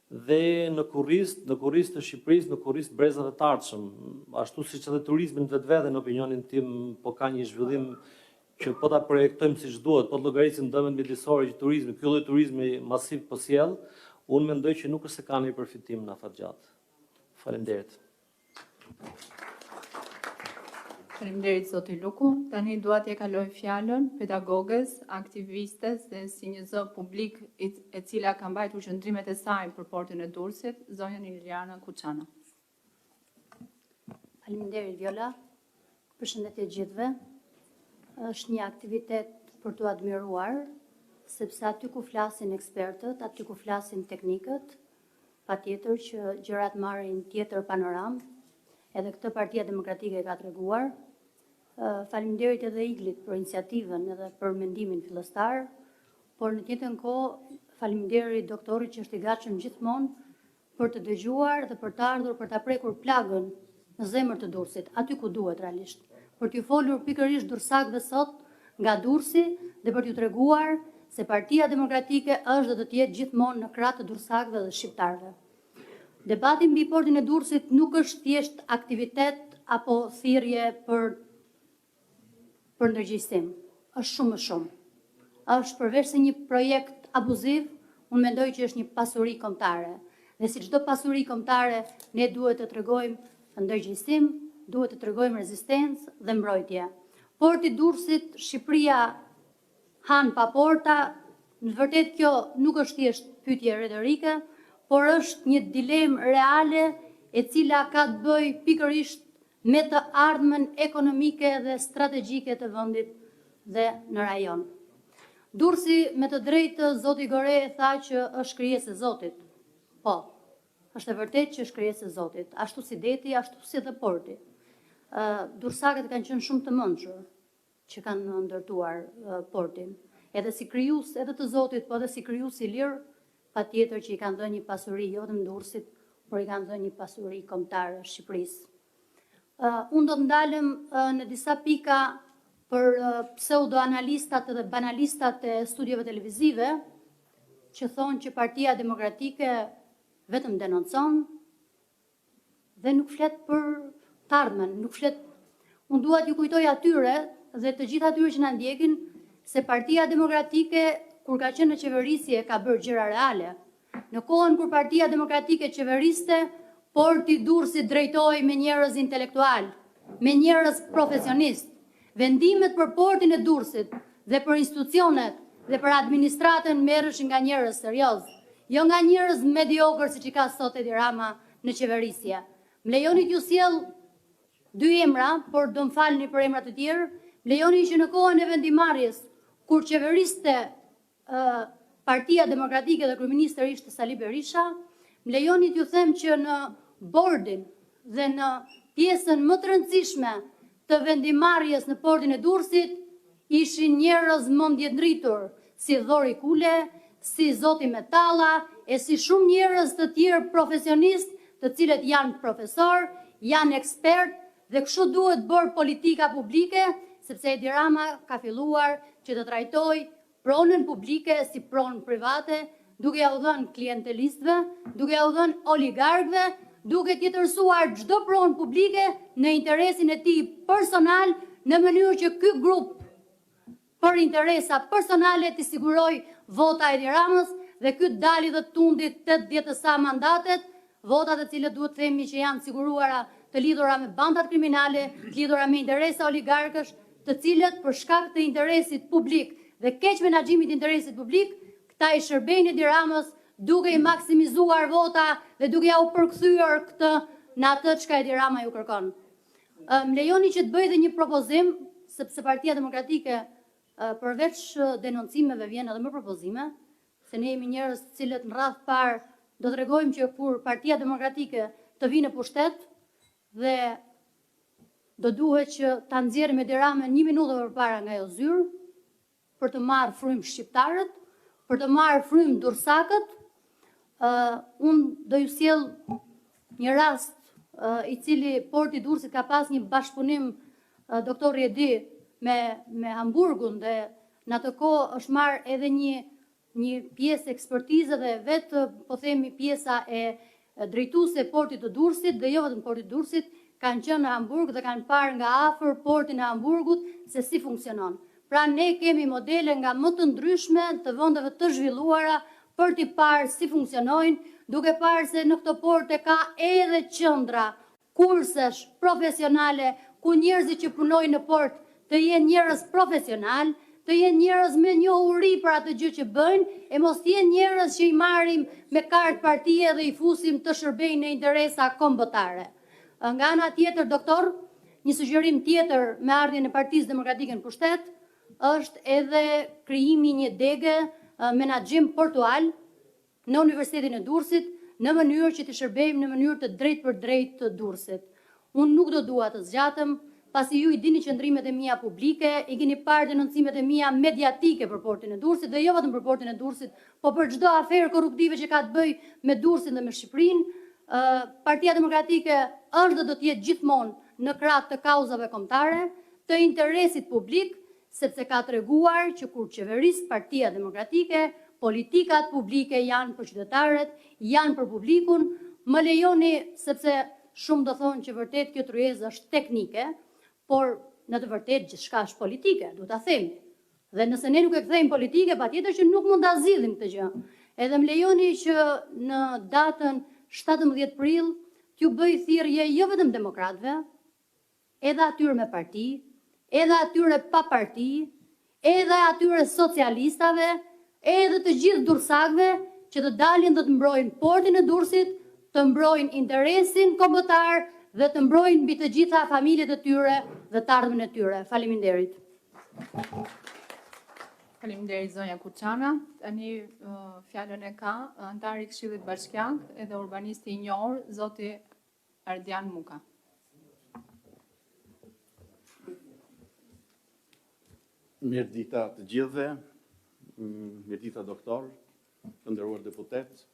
Speaker 9: dhe në kurriz të Shqipërisë, në kurriz brezave të ardhshëm, ashtu siç edhe turizmi në vetvete në opinionin tim po ka një zhvillim që po ta projektojmë siç duhet, po të llogarisim dëmet mjedisore që turizmi, ky lloj turizmi masiv po sjell, unë mendoj që nuk është se ka një përfitim në afatgjat. Faleminderit.
Speaker 1: Faleminderit zoti Luku. Tani dua t'ja kaloj fjalën pedagogës, aktivistes dhe si një zë publik e cila ka mbajtur qëndrimet e saj për portin e Durrësit, zonjën Iliana Kuçana.
Speaker 10: Faleminderit Viola. Përshëndetje gjithëve. Është një aktivitet për t'u admiruar, sepse aty ku flasin ekspertët, aty ku flasin teknikët, patjetër që gjërat marrin tjetër panoram, edhe këtë Partia Demokratike ka treguar. Faleminderit edhe Iglit për iniciativën edhe për mendimin fillestar, por në të njëjtën kohë faleminderit doktorit që është i gatshëm gjithmonë për të dëgjuar dhe për të ardhur për ta prekur plagën në zemër të Durrësit, aty ku duhet realisht, për t'ju folur pikërisht durrësakëve sot nga Durrësi dhe për t'ju treguar se Partia Demokratike është dhe do të jetë gjithmonë në krah të durrësakëve dhe shqiptarëve. Debati mbi portin e Durrësit nuk është thjesht aktivitet apo thirrje për ndërgjegjësim. Është shumë më shumë. Është përveç se një projekt abuziv, unë mendoj që është një pasuri kombëtare. Dhe si çdo pasuri kombëtare, ne duhet të tregojmë ndërgjegjësim, duhet të tregojmë rezistencë dhe mbrojtje. Porti i Durrësit, Shqipëria han pa porta, në vërtet kjo nuk është thjesht pyetje retorike, por është një dilemë reale e cila ka të bëjë pikërisht me të ardhmen ekonomike dhe strategjike të vendit dhe në rajon. Durrësi, me të drejtë, zoti Gore tha që është krijesë e Zotit. Po, është e vërtet që është krijesë e Zotit, ashtu si deti, ashtu si dhe porti. Durrësakët kanë qenë shumë të mençur që kanë ndërtuar portin, edhe si krijues edhe të Zotit, po edhe si krijues i lirë, patjetër që i kanë dhënë një pasuri jo vetëm Durrësit, por i kanë dhënë një pasuri kombëtare Shqipërisë. Unë do të ndalem në disa pika për pseudoanalistat dhe banalistat e studiove televizive, që thonë që Partia Demokratike vetëm denoncon dhe nuk flet për të ardhmen, nuk flet. Unë dua t'ju kujtoj atyre dhe të gjithë atyre që na ndjekin se Partia Demokratike kur ka qenë në qeverisje ka bërë gjëra reale. Në kohën kur Partia Demokratike qeveriste, porti i Durrësit drejtohej me njerëz intelektual, me njerëz profesionist. Vendimet për portin e Durrësit dhe për institucionet dhe për administratën merreshin nga njerëz serioz, jo nga njerëz mediokër siç i ka sot Edi Rama në qeverisje. Më lejoni t'ju sjell dy emra, por do më falni për emra të tjerë. Më lejoni që në kohën e vendimarrjes, kur qeveriste Partia Demokratike dhe kryeministri ishte Sali Berisha, më lejoni t'ju them që në bordin dhe në pjesën më të rëndësishme të vendimarrjes në portin e Durrësit ishin njerëz mendjedritur, si Dhori Kule, si Zoti Metalla, e si shumë njerëz të tjerë profesionistë, të cilët janë profesor, janë ekspert dhe kështu duhet bërë politika publike, sepse Edi Rama ka filluar që të trajtojë pronën publike si pronë private, duke ja u dhënë klientelistëve, duke ja u dhënë oligarkëve, duke tjetërsuar çdo pronë publike në interesin e tij personal, në mënyrë që ky grup për interesa personale të siguroj vota Edi Ramës dhe ky dali dhe tundit 80 të sa mandatet, vota të cilët duhet të themi që janë siguruara të lidhura me bandat kriminale, të lidhura me interesa oligarkësh, të cilët për shkak të interesit publik dhe keq menaxhimit të interesit publik, këta i shërbejnë Edi Ramës duke i maksimizuar vota dhe duke ja u përkthyer këtë në atë çka Edi Rama ju kërkon. Më lejoni që të bëj dhe një propozim, sepse Partia Demokratike përveç denoncimeve vjen edhe me propozime, se ne jemi njerëz të cilët në radhë parë do të tregojmë që kur Partia Demokratike të vinë në pushtet dhe do duhet që ta nxjerrim Edi Ramën 1 minutë përpara nga ajo zyrë për të marrë frymë shqiptarët, për të marrë frymë durrësakët. Unë do ju sjell një rast i cili porti i Durrësit ka pas një bashkëpunim doktori Edi me Hamburgun dhe në atë kohë është marrë edhe një pjesë ekspertize dhe vetë po themi pjesa e drejtuese e portit të Durrësit dhe jo vetëm portit të Durrësit kanë qenë në Hamburg dhe kanë parë nga afër portin e Hamburgut se si funksionon. Pra ne kemi modele nga më të ndryshme të vendeve të zhvilluara për t'i parë si funksionojnë, duke parë se në këto porte ka edhe qendra kursesh profesionale ku njerëzit që punojnë në port të jenë njerëz profesional, të jenë njerëz me njohuri për atë gjë që bëjnë, e mos të jenë njerëz që i marrim me kartë partie dhe i fusim të shërbejnë në interesa kombëtare. Nga ana tjetër, doktor, një sugjerim tjetër me ardhjen e Partisë Demokratike në pushtet është edhe krijimi një dege menaxhim portual në Universitetin e Durrësit në mënyrë që të shërbejmë në mënyrë të drejtë për drejtë të Durrësit. Unë nuk do dua të zgjatëm, pasi ju i dini qëndrimet e mia publike, i keni parë denoncimet e mia mediatike për portin e Durrësit, dhe jo vetëm për portin e Durrësit, po për çdo aferë korruptive që ka të bëjë me Durrësin dhe me Shqipërinë. Partia Demokratike është dhe do të jetë gjithmonë në krah të kauzave kombëtare, të interesit publik, sepse ka treguar që kur qeveris Partia Demokratike, politikat publike janë për qytetarët, janë për publikun. Më lejoni, sepse shumë do thonë që vërtet kjo tryezë është teknike, por në të vërtet gjithçka është politike, duhet ta themi. Dhe nëse ne nuk e kthejmë politike, patjetër që nuk mund ta zgjidhim këtë gjë. Edhe më lejoni që në datën 17 prill t'ju bëj thirrje jo vetëm demokratëve, edhe atyre me parti, edhe atyre pa parti, edhe atyre socialistave, edhe të gjithë durrësakëve që të dalin dhe të mbrojnë portin e Durrësit, të mbrojnë interesin kombëtar dhe të mbrojnë mbi të gjitha familjet e tyre dhe të ardhmen e tyre. Faleminderit.
Speaker 1: Faleminderit zonja Kuçana. Tani fjalën e ka antari i Këshillit Bashkiak edhe urbanisti i njohur zoti Ardian Muka.
Speaker 2: Mirëdita të gjithëve, mirëdita doktor, të nderuar deputet,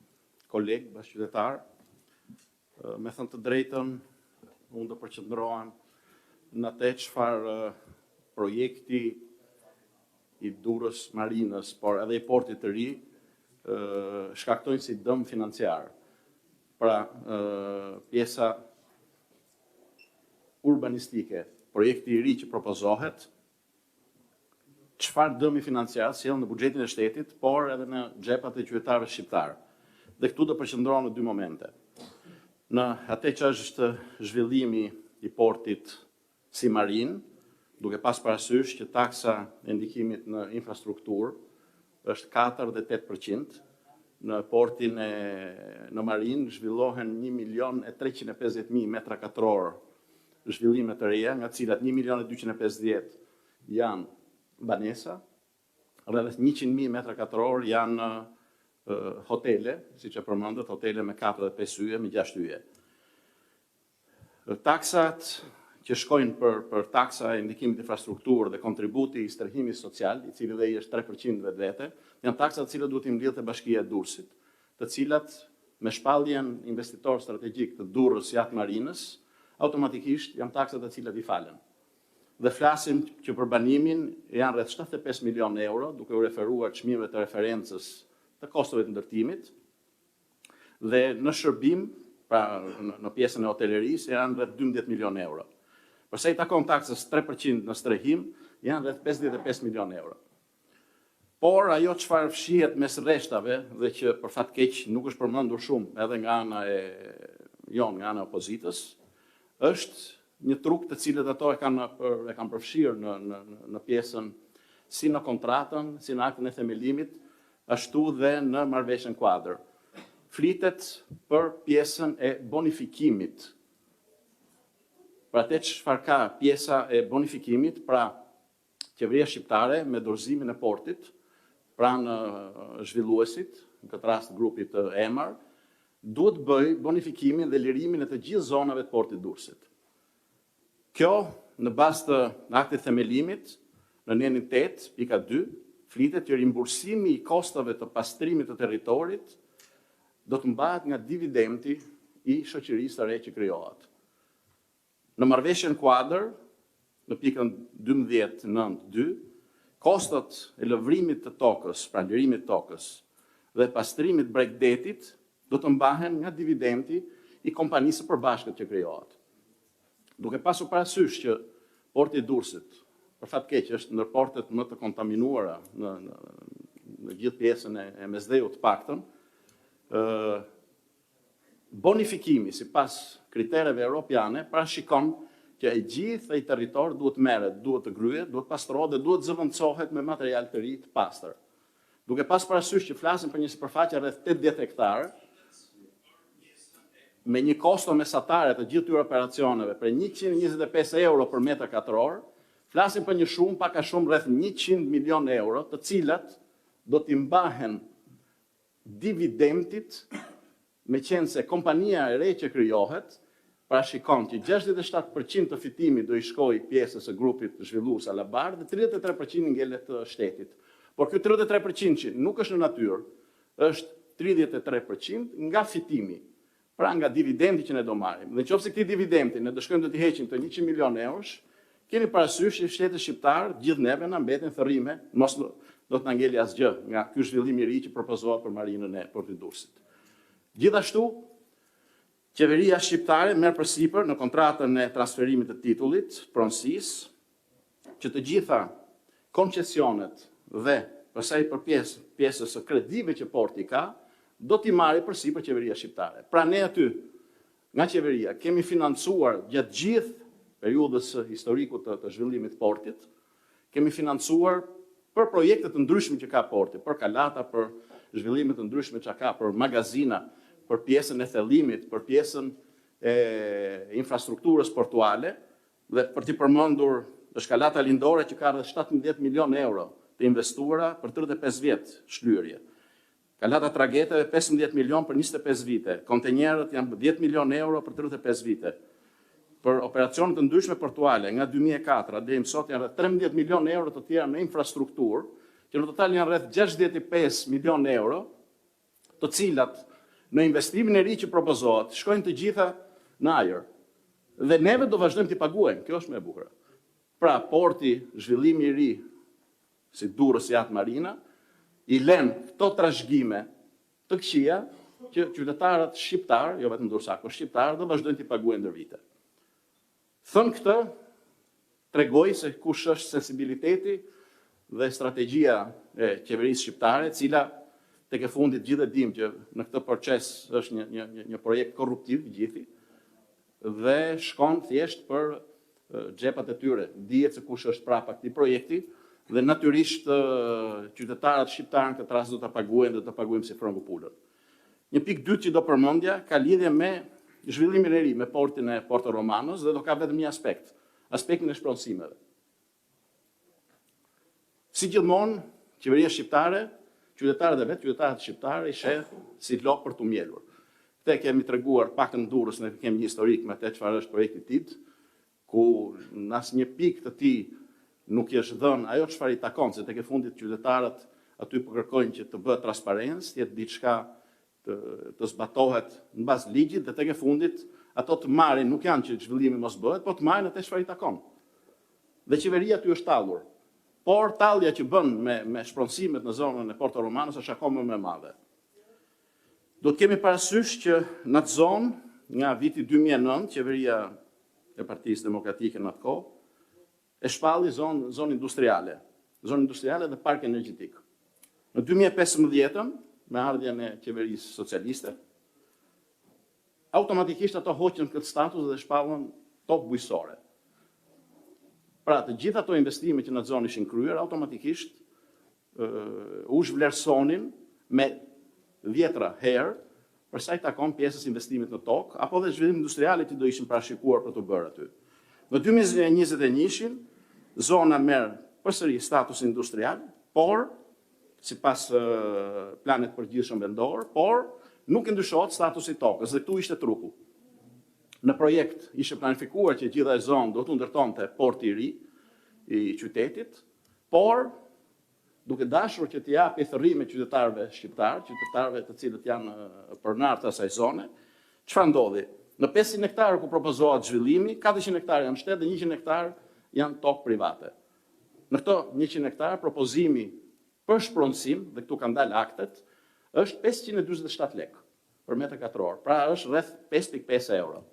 Speaker 2: kolegë, bashkëqytetar. Me thënë të drejtën, unë do përqendrohem në atë çfarë projekti i Durrës Marinës, por edhe i portit të ri, shkaktojnë si dëm financiar. Pra, pjesa urbanistike, projekti i ri që propozohet, çfarë dëmi financiar sjell në buxhetin e shtetit, por edhe në xhepat e qytetarëve shqiptar. Dhe këtu do përqendrohem në dy momente. Në atë që është zhvillimi i portit si marin, duke pas parasysh që taksa e ndikimit në infrastrukturë është 4 dhe 8%, në portin në marin zhvillohen 1.350.000 metra katror zhvillime të reja, nga cilat 1.250.000 janë banesa, rreth 100.000 metra katror janë hotele, si që përmendët, hotele me 4 dhe 5 yje, me 6 yje. Taksat që shkojnë për taksa e ndikimit infrastrukturë dhe kontributi i stërhimit social, i cili dhe i është 3% vetvete, janë taksat të cilat duhet i mbledhte Bashkia e Durrësit, të cilat me shpalljen investitor strategjik të Durrës jashtë Marinës, automatikisht janë taksat të cilat i falen. Dhe flasim që për banimin janë rreth 75 milion euro, duke u referuar çmimeve të referencës të kostove të ndërtimit, dhe në shërbim, pra në pjesën e hotelerisë, janë rreth 12 milion euro. Përsa i takon taksës 3% në strehim, janë rreth 55 milion euro. Por ajo çfarë fshihet mes rreshtave dhe që për fat keq nuk është përmendur shumë edhe nga ana nga ana e opozitës, është një truk të cilët ato e kanë përfshirë në pjesën si në kontratën, si në aktën e themelimit, ashtu dhe në marrëveshjen kuadër. Flitet për pjesën e bonifikimit. Pra atë çfarë ka pjesa e bonifikimit, pra qeveria shqiptare me dorëzimin e portit, pranë zhvilluesit, në këtë rast grupit të EMAR, duhet bëj bonifikimin dhe lirimin e të gjithë zonave të portit Durrësit. Kjo, në bazë të aktit themelimit, në njenin 8.2, flitet që rimbursimi i kostave të pastrimit të territorit do të mbahet nga dividendi i shoqërisë së re që krijohet. Në marrëveshjen kuadër, në pikën 12.9.2, kostot e lëvrimit të tokës, pra lirimit të tokës, dhe pastrimit bregdetit do të mbahen nga dividendi i kompanisë së përbashkët që krijohet. Duke pasur parasysh që porti i Durrësit, për fat keq, është ndër portet më të kontaminuara në gjithë pjesën e Mesdheut të paktën, bonifikimi sipas kritereve europiane parashikon
Speaker 11: që e gjithë ai territor duhet merret, duhet të gryhet, duhet pastrohet dhe duhet zëvendësohet me material të ri të pastër. Duke pas parasysh që flasim për një sipërfaqe rreth 80 hektarë, me një kosto mesatare të gjithë këtyre operacioneve për 125 euro për metër katror, flasim për një shumë pak a shumë rreth 100 milion euro, të cilat do t'i mbahen dividendit, me qenë se kompania e re që krijohet, parashikon që 67% të fitimit do i shkoj pjesës së grupit të zhvillues Alabar dhe 33% ngelet të shtetit. Por ky 33% që nuk është në natyrë, është 33% nga fitimi. Pra nga dividendi që ne do marrim. Dhe nëse këtij dividendi ne do shkojmë do t'i heqim të 100 milion eurosh, keni parasysh që shteti shqiptar gjithë neve na mbeten thërrime, mos do të na ngeli asgjë nga ky zhvillim i ri që propozohet për marinën e Portit të Durrësit. Gjithashtu, qeveria shqiptare merr përsipër në kontratën e transferimit të titullit, pronësisë, që të gjitha koncesionet dhe përsa i përpjes pjesës së kredive që porti ka, do t'i marrë përsipër qeveria shqiptare. Pra ne aty, nga qeveria, kemi financuar gjatë gjithë periudhës historikut të zhvillimit të portit, kemi financuar për projekte të ndryshme që ka porti, për kalata, për zhvillimet të ndryshme që ka, për magazina, për pjesën e thellimit, për pjesën e infrastrukturës portuale, dhe për t'i përmendur është kalata lindore që ka rreth 17 milion euro të investuara për 35 vjet shlyerje. Kalata trageteve 15 milion për 25 vite, kontenjerët janë 10 milion euro për 35 vite. Për operacione të ndryshme portuale nga 2004 deri më sot janë rreth 13 milion euro të tjera në infrastrukturë, që në total janë rreth 65 milion euro, të cilat në investimin e ri që propozohet shkojnë të gjitha në ajër. Dhe neve do vazhdojmë t'i paguajmë, kjo është më e bukur. Pra, porti, zhvillimi i ri, si Durrës Jat Marina, i lën këto trashëgime të këqija që qytetarët shqiptar, jo vetëm durrësakë, shqiptar, do vazhdojnë t'i paguajnë ndër vite. Thënë këtë, tregoj se kush është sensibiliteti dhe strategjia e qeverisë shqiptare, cila tek e fundit gjithë e dim që në këtë proces është një projekt korruptiv gjithi, dhe shkon thjesht për xhepat e tyre. Dihet se kush është prapa këtij projekti, dhe natyrisht qytetarët shqiptarë në këtë rast do të paguajnë dhe do të paguajmë si frëngu pulën. Një pikë dytë që do përmendja ka lidhje me zhvillimin e ri, me portin e Porto Romanos dhe do ka vetëm një aspekt, aspektin e shpronësimeve. Si gjithmonë, qeveria shqiptare, qytetarët e vet, qytetarët shqiptarë i sheh si lop për tu mjelur. Këtë kemi treguar pak në Durrës, ne kemi një historik me atë çfarë është projekti i tij, ku në asnjë pikë të tij nuk i është dhënë ajo çfarë i takon, se tek e fundit qytetarët aty po kërkojnë që të bëhet transparencë, të jetë diçka të zbatohet mbas ligjit, dhe tek e fundit ato të marrin nuk janë që zhvillimi mos bëhet, po të marrin atë çfarë i takon. Dhe qeveria aty është tallur. Por tallja që bën me shpronësimet në zonën e Porto Romanos është akoma më e madhe. Do të kemi parasysh që në atë zonë, nga viti 2009, qeveria e Partisë Demokratike në atë kohë, e shpalli zonë industriale dhe park energjetik. Në 2015, me ardhjen e qeverisë socialiste, automatikisht ato hoqën këtë status dhe shpallën tokë bujësore. Pra, të gjitha ato investime që në zonë ishin kryer, automatikisht u zhvlerësonin me 10 herë për sa i takon pjesës investimit në tokë, apo dhe zhvillim industriale që do ishin parashikuar për të bërë aty. Në 2021, zona merr përsëri status industrial, por sipas planet përgjithshëm vendor, por nuk ndryshohet statusi i tokës, dhe këtu ishte truku. Në projekt ishte planifikuar që gjitha e zonë do të ndërtonte porti i ri i qytetit, por duke dashur që të japi thërrime qytetarëve shqiptar, qytetarëve të cilët janë pronar të asaj zone, çfarë ndodhi? Në 500 hektarë ku propozohet zhvillimi, 400 hektarë janë shtet dhe 100 hektarë janë tokë private. Në këto 100 hektarë propozimi për shpronësim, dhe këtu kanë dalë aktet, është 547 lekë për metër katror, pra është rreth 5.5 euro.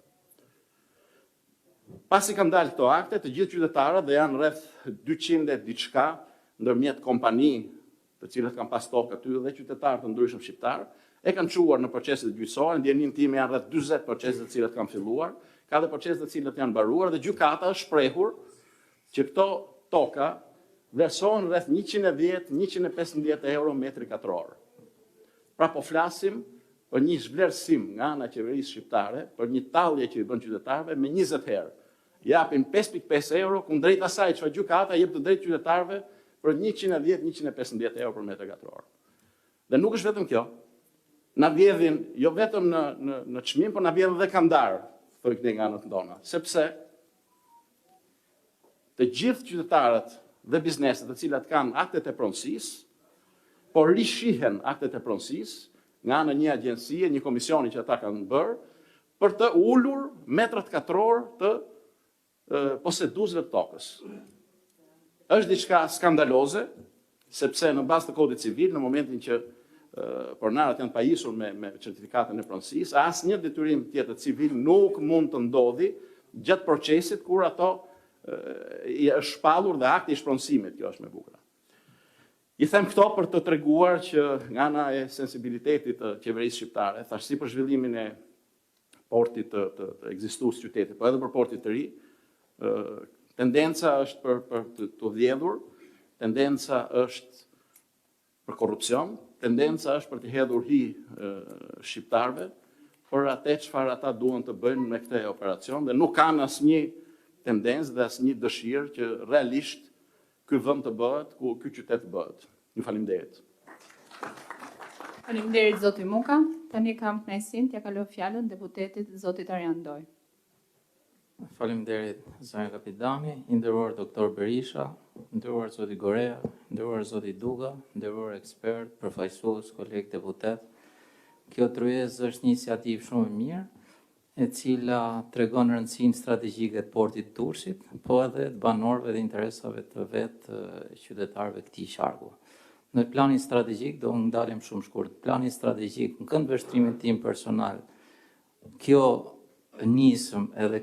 Speaker 11: Pasi kanë dalë këto akte, të gjithë qytetarët, dhe janë rreth 200 diçka ndërmjet kompani të cilët kanë pas tokë aty dhe qytetarë të ndryshëm shqiptarë, e kanë quar në proceset gjyqësore, ndjenin time janë rreth 40 proceset të cilat kanë filluar, ka dhe procese të cilët janë mbaruar dhe gjykata është shprehur që këto toka vlerësohen rreth 110-115 euro metri katror. Pra po flasim për një zhvlerësim nga ana e qeverisë shqiptare, për një tallje që i bën qytetarëve me 20 herë. Japin 5.5 euro, kundrejt asaj që gjykata jep të drejtë qytetarëve për 110-115 euro për metër katror. Dhe nuk është vetëm kjo. Na vjedhin jo vetëm në çmim, por na vjedhin edhe kandar, thoj këtej nga anët tona, sepse të gjithë qytetarët dhe bizneset të cilat kanë aktet e pronësisë, por rishihen aktet e pronësisë nga ana një agjencie, një komisioni që ata kanë bërë, për të ulur metrat katror të poseduesve të tokës. Është diçka skandaloze, sepse në bazë të kodit civil, në momentin që pronarët janë pajisur me certifikatën e pronësisë, asnjë detyrim tjetër civil nuk mund të ndodhi gjatë procesit kur ato i është shpallur dhe akti i shpronësimit, kjo është me bukur. I them këto për të treguar që nga ana e sensibilitetit të qeverisë shqiptare, thash si për zhvillimin e portit të ekzistues qytetit, po edhe për portit të ri, tendenca është për të vjedhur, tendenca është për korrupsion, tendenca është për të hedhur hi shqiptarëve për atë çfarë ata duan të bëjnë me këtë operacion dhe nuk kanë asnjë tendencë dhe asnjë dëshirë që realisht ky vend të bëhet, ku ky qytet të bëhet. Ju faleminderit.
Speaker 1: Faleminderit zoti Muka. Tani kam kënaqësinë t'ja kaloj fjalën deputetit zotit Arjan Doj.
Speaker 12: Faleminderit zonja kapitani, i nderuar doktor Berisha, nderuar zoti Gorea, nderuar zoti Duga, nderuar ekspert, përfaqësues, kolegë deputet. Kjo tryezë është një iniciativë shumë e mirë, e cila tregon rëndësinë strategjike të portit të Durrësit, po edhe të banorëve dhe interesave të vetë qytetarëve këtij qarku. Në planin strategjik, do ndalem shumë shkurt, planin strategjik, në këndvështrimin tim personal, kjo nisëm edhe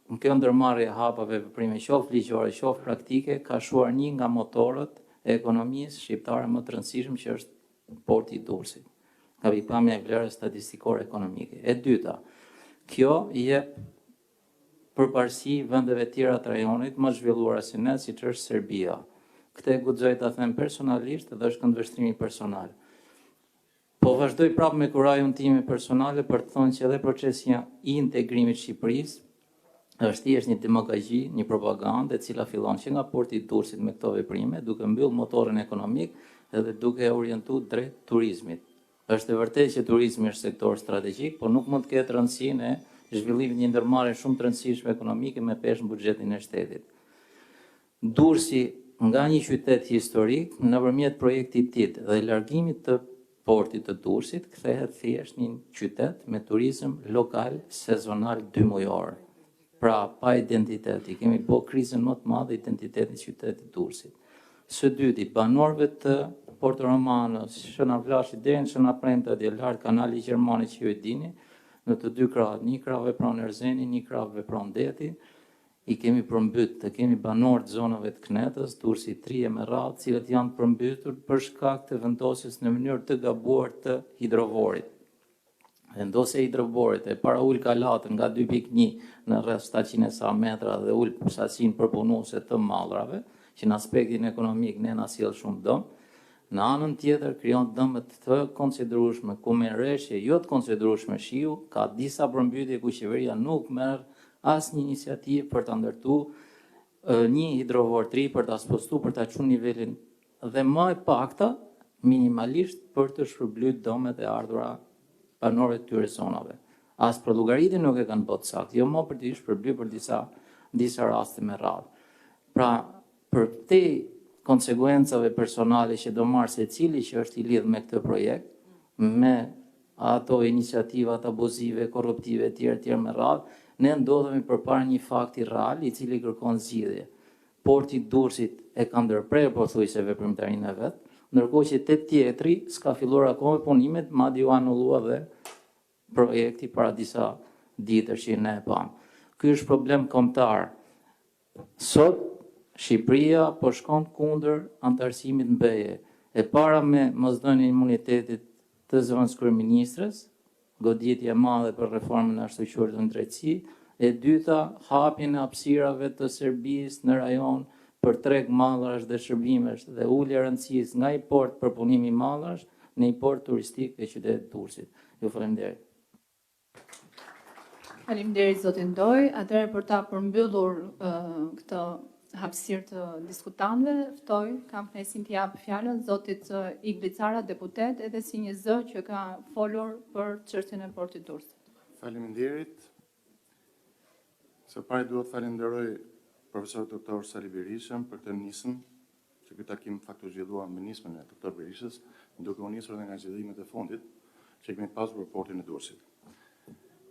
Speaker 12: në kjo ndërmarrje e hapave veprime qoftë ligjore, qoftë praktike, ka shuar një nga motorët e ekonomisë shqiptare më të rëndësishëm që është porti i Durrësit, nga pikpamja e vlerës statistikore ekonomike. E dyta, kjo jep përparësi vendeve tjera të rajonit më zhvilluara si ne, siç është Serbia. Këtë e guxoj ta them personalisht dhe është këndvështrimi personal. Po vazhdoj prapë me kurajun time personale për të thonë që edhe procesi i integrimit të Shqipërisë është thjesht një demagogji, një propagandë e cila fillon që nga porti i Durrësit me këto veprime, duke mbyll motorin ekonomik edhe duke orientuar drejt turizmit. Është e vërtetë që turizmi është sektor strategjik, por nuk mund të ketë rëndësinë e zhvillimit një ndërmarrje shumë të rëndësishme ekonomike me peshë në buxhetin e shtetit. Durrësi nga një qytet historik nëpërmjet projektit TIT dhe largimit të portit të Durrësit kthehet thjesht një qytet me turizëm lokal sezonal 2 mujor. Pra pa identitet, i kemi bo krizën më të madhe identitetit qytetit Durrësit. Së dyti, banorëve të Porto Romanos, Shëna Vlashi, deri në Shëna Premta dhe lart kanali Gjermani që ju e dini, në të dy krahët, një krah vepron Erzeni, një krah vepron Deti, i kemi përmbyt, të kemi banor të zonave të Knetës, Durrësi 3 e me radhë, cilët janë përmbytur për shkak të vendosjes në mënyrë të gabuar të hidrovorit. Vendosja e hidrovorit e para ul kalatën nga 2.1 në rreth 700 sa metra dhe ul sasinë përpunuese të mallrave, që në aspektin ekonomik ne na sjell shumë dëm. Në anën tjetër krijon dëme të konsiderueshme ku me rreshje jo të konsiderueshme shiu, ka disa përmbytje ku qeveria nuk merr asnjë iniciativë për ta ndërtuar një hidrovor 3 për ta spostuar për ta çuar nivelin dhe më e pakta minimalisht për të shpërblyt dëmet e ardhura banorëve të tyre zonave. As për llogaritë nuk e kanë bërë saktë, jo më për të shpërblyt për disa raste me radhë. Pra, për te konsekuencave personale që do marrë secili që është i lidhur me këtë projekt, me ato iniciativat abuzive, korruptive, tjerë me radhë, ne ndodhemi përpara një fakti real i cili kërkon zgjidhje. Porti i Durrësit e ka ndërprerë pothuajse veprimtarinë e vet, ndërkohë që te tjetri s'ka filluar akoma punimet, madje u anullua dhe projekti para disa ditësh që ne e pam. Ky është problem kombëtar. Sot Shqipëria po shkon kundër antarësimit në BE. E para me mosdhënien e imunitetit të zonës kryeministres, goditje e madhe për reformën e ashtu quajtur në drejtësi, E dyta, hapjen e hapësirave të Serbisë në rajon për treg mallash dhe shërbimesh dhe ulja rëndësisë nga i port për punimi mallash në i port turistik e qytetit Durrësit. Ju falenderoj.
Speaker 1: Faleminderit zotin Doj. Atëherë për ta përmbyllur këtë hapësirë të diskutantëve, ftoj, kam kënaqësinë të jap fjalën zotit Igli Cara, deputet, edhe si një zë që ka folur për çështjen e portit Durrësit.
Speaker 13: Faleminderit. Së pari duhet falenderoj profesor doktor Sali Berishën për këtë nismë, që ky takim fakto zhvillua me nismën e doktor Berishës, duke u nisur edhe nga zhvillimet e fundit që kemi pasur për portin e Durrësit.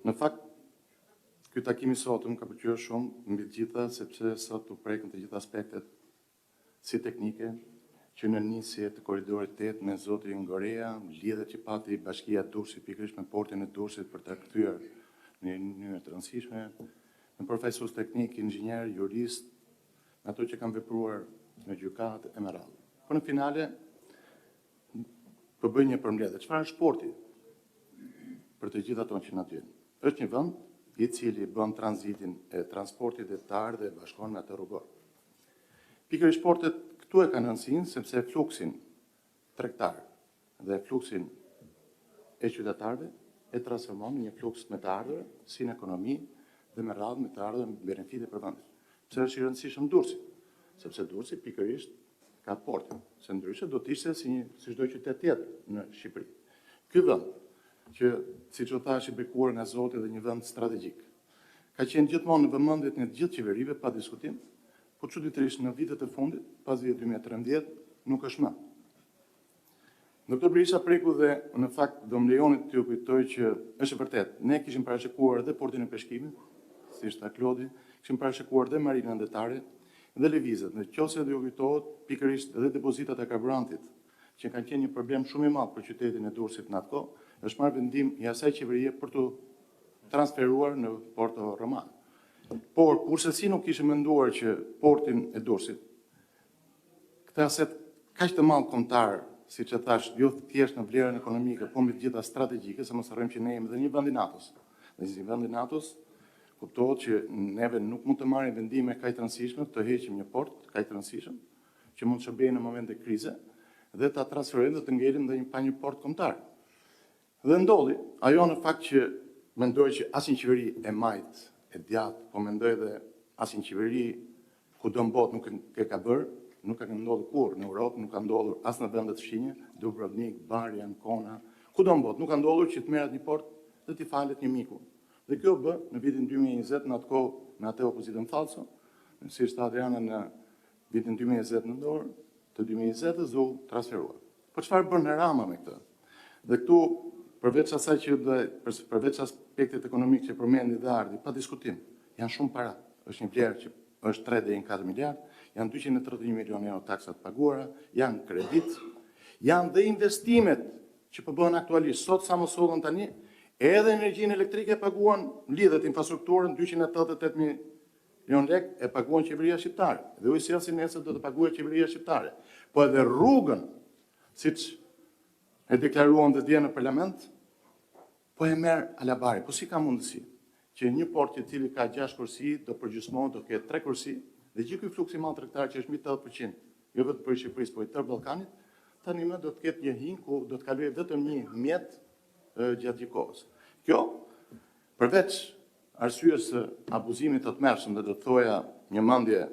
Speaker 13: Në fakt, ky takim i sotëm ka pëlqyer shumë mbi të gjitha sepse sot u prekën të gjitha aspektet si teknike që në nisje të korridorit 8 me zotin Gorea, lidhet që pati Bashkia e Durrësit pikërisht me portin e Durrësit për ta kthyer në një mënyrë të rëndësishme, në profesorës teknik, inxhinier, jurist, në ato që kanë vepruar në gjykatë e me radhë. Por në finale po bëj një përmbledhje. Çfarë është porti? Për të gjithë ato që na dyen. Është një vend i cili bën tranzitin e transportit detar dhe bashkon me atë rrugor. Pikërisht portet këtu e kanë rëndësinë sepse fluksin tregtar dhe fluksin e qytetarëve e transformon në një fluks me të ardhur si në ekonomi dhe me radhë me të ardhur me benefite për vendin. Pse është i rëndësishëm Durrësi? Sepse Durrësi pikërisht ka portin, se ndryshe do të ishte si çdo qytet tjetër në Shqipëri. Ky vend që, siç u thash, i bekuar nga Zoti dhe një vend strategjik, ka qenë gjithmonë në vëmendjet në të gjithë qeverive pa diskutim, por çuditërisht në vitet e fundit, pas vitit 2013, nuk është më. Doktor Berisha preku dhe në fakt do më lejoni t'ju kujtoj që është vërtet, ne kishim parashikuar edhe portin e peshkimit, si shta Klodi, kishim parashikuar edhe marinën ndërtare dhe lëvizjet. Në qoftë se ju kujtohet pikërisht edhe depozitat e karburantit, që kanë qenë një problem shumë i madh për qytetin e Durrësit në atë kohë, është marrë vendim i asaj qeverie për të transferuar në Porto Roman. Por, kurse si nuk ishte menduar që portin e Durrësit, këtë aset kaq të madh kombëtar, siç e thash, jo thjesht në vlerën ekonomike, por me të gjitha strategjike, se mos harrojmë që ne jemi dhe një vend i NATO-s. Dhe si vend i NATO-s, kuptohet që neve nuk mund të marrim vendime kaq të rëndësishme, të heqim një port kaq të rëndësishëm, që mund të shërbejë në momente krize, dhe ta transferojmë dhe të ngelim dhe pa një port kombëtar. Dhe ndodhi, ajo në fakt që mendoj që asnjë qeveri e majt, e djathtë, po mendoj dhe asnjë qeveri kudo në botë nuk e ka bërë, nuk ka ndodhur kurrë në Europë, nuk ka ndodhur as në vendet fshinje, Dubrovnik, Bari, Ancona, kudo në botë, nuk ka ndodhur që të merret një port dhe t'i falet një miku. Dhe kjo bë në vitin 2020, në atë kohë me atë opozitën falso, si ishte Adriana në vitin 2020 në dorë, të 2020 u transferuar. Po çfarë bën Rama me këtë? Dhe këtu përveç asaj që përveç aspektit ekonomik që përmendi dhe ardhi, pa diskutim, janë shumë para. Është një vlerë që është 3 deri në 4 miliard, janë 231 milionë euro taksat paguara, janë kredit, janë dhe investimet që po bëhen aktualisht. Sot sa më sollën tani, edhe energjinë elektrike paguan lidhet infrastrukturën 288 milion lek e paguan qeveria shqiptare. Dhe u sjellsi nesër do të paguajë qeveria shqiptare. Po edhe rrugën, siç e deklaruan dhe dje në parlament, po e merr Alabari. Po si ka mundësi që një port i cili ka 6 kursi, do përgjysmohet, do ketë 3 kursi, dhe gjithë ky fluks i madh tregtar që është mbi 80%, jo vetëm për Shqipërisë, por i tërë Ballkanit, tani më do të ketë një hinj ku do të kalojë vetëm një mjet gjatë gjithë kohës. Kjo, përveç arsyes së abuzimit të tmerrshëm, dhe do të thoja një mendje,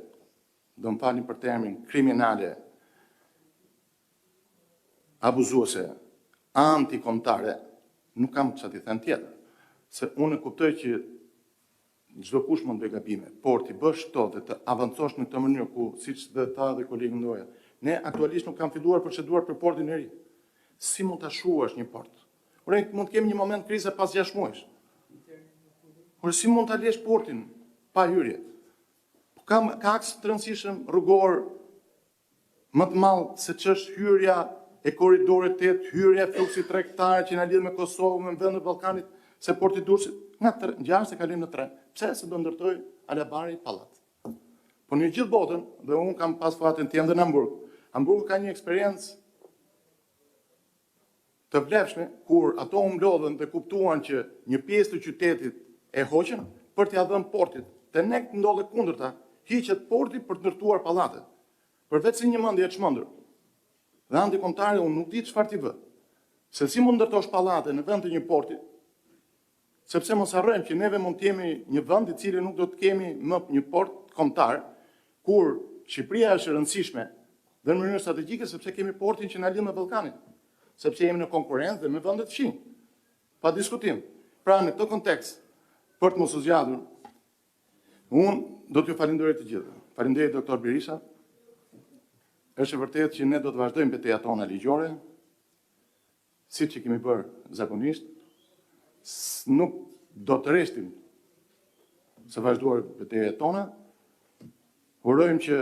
Speaker 13: do më falni për termin, kriminale, abuzuese, antikombëtare, nuk kam çfarë të them tjetër. Se unë kuptoj që çdo kush mund të bëjë gabime, por ti bësh këto dhe të avancosh në këtë mënyrë ku, siç dhe tha dhe kolegu Ndoja, ne aktualisht nuk kam filluar proceduar për portin e ri. Si mund ta shuash një port? Ore mund të kemi një moment krize pas 6 muajsh. Ore si mund ta lesh portin pa hyrje? Ka aks të rëndësishëm rrugor më të madh se ç'është hyrja e korridorit 8, hyrja e fluksit tregtar që na lidh me Kosovën, me vendet e Ballkanit, se porti i Durrësit nga 6 e kalim në 3. Pse se do ndërtoj Alabari pallat? Po në gjithë botën, dhe unë kam pas fatin të jem dhe në Hamburg. Hamburgu ka një eksperiencë të vlefshme, kur ato u mblodhen dhe kuptuan që një pjesë të qytetit e hoqën, për t'ia dhënë portit. Te ne ndodhe kundërta, hiqet porti për të ndërtuar pallate. Përveç se një mendje e çmendur. Dhe antikombëtare unë nuk di çfarë ti vë. Se si mund ndërtosh pallate në vend të një porti, sepse mos harrojmë që neve mund të jemi një vend i cili nuk do të kemi më një port kombëtar, kur Shqipëria është e rëndësishme dhe në mënyrë strategjike sepse kemi portin që na lidh me Ballkanin, sepse jemi në konkurrencë dhe me vende të fqinj. Pa diskutim. Pra në këtë kontekst, për të mos u zgjatur, unë do t'ju falenderoj të gjithë. Falenderoj doktor Berisha. Është e vërtetë që ne do të vazhdojmë betejat tona ligjore, siç që kemi bërë zakonisht. Nuk do të rrestim së vazhduar betejat tona. Urojmë që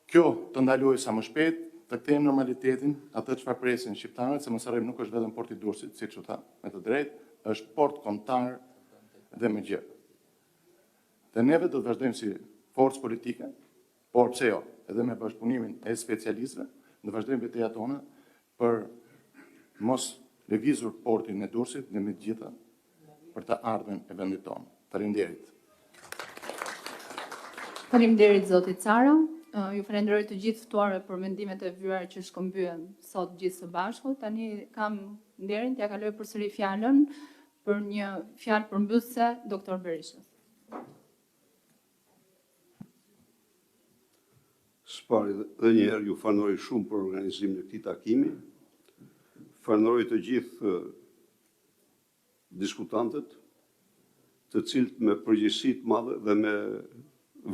Speaker 13: kjo të ndalojë sa më shpejt, të kthejmë normalitetin, atë çfarë presin shqiptarët, se mos harrojmë nuk është vetëm porti i Durrësit, siç u tha, me të drejtë, është port kombëtar dhe me gjë. Dhe neve do të vazhdojmë si forcë politike, por pse jo, edhe me bashkëpunimin e specialistëve, do vazhdojmë betejat tona për mos lëvizur portin e Durrësit dhe me të gjitha për të ardhmen e vendit tonë. Faleminderit.
Speaker 1: Faleminderit zoti Cara. Ju falenderoj të gjithë ftuarve për mendimet e vyera që shkëmbyen sot gjithë së bashku. Tani kam nderin t'ja kaloj përsëri fjalën për një fjalë përmbyllëse doktor Berishës.
Speaker 3: Spari dhe njerë ju falenderoj shumë për organizimin e këtij takimi. Falenderoj të gjithë diskutantët, të cilët me përgjegjësi të madhe dhe me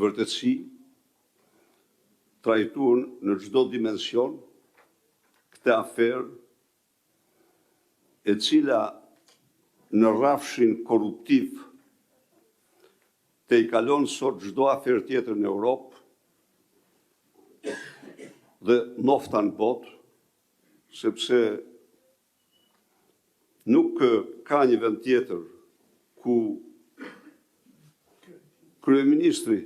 Speaker 3: vërtetësi trajtuan në çdo dimension këtë aferë e cila në rrafshin korruptiv te i kalon sot çdo aferë tjetër në Europë dhe nofta në botë, sepse nuk ka një vend tjetër ku kryeministri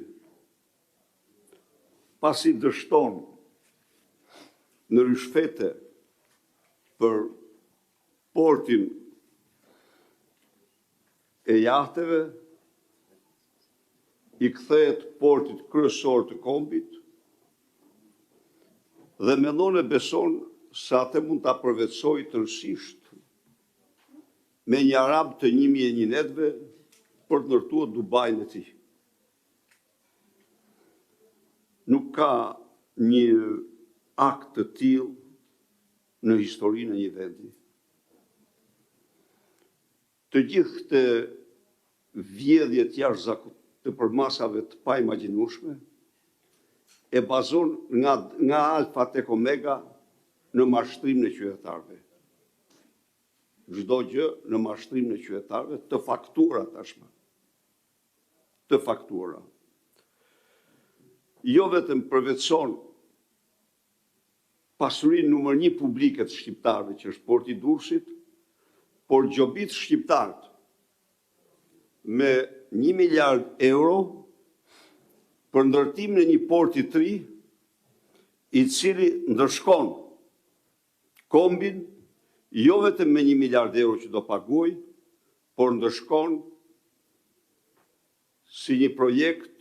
Speaker 3: pasi dështon në rishfete për portin e jahteve, i kthehet portit kryesor të kombit dhe mendon e beson se atë mund ta përvetësoj tërësisht me një arab të 1001 netëve për të ndërtuar Dubain e tij. Nuk ka një akt të tillë në historinë e një vendi. Të gjithë këte vjedhjet jashtëzakonshme të përmasave të paimagjinueshme e bazon nga alfa tek omega në mashtrimin e qytetarëve. Çdo gjë në mashtrimin e qytetarëve të faktura tashmë. Të faktura. Jo vetëm përvetëson pasurinë numër 1 publike të shqiptarëve, që është porti i Durrësit, por gjobit shqiptarët me 1 miliard euro për ndërtimin e një porti të ri, i cili ndërshkon kombin jo vetëm me 1 miliard euro që do paguaj, por ndërshkon si një projekt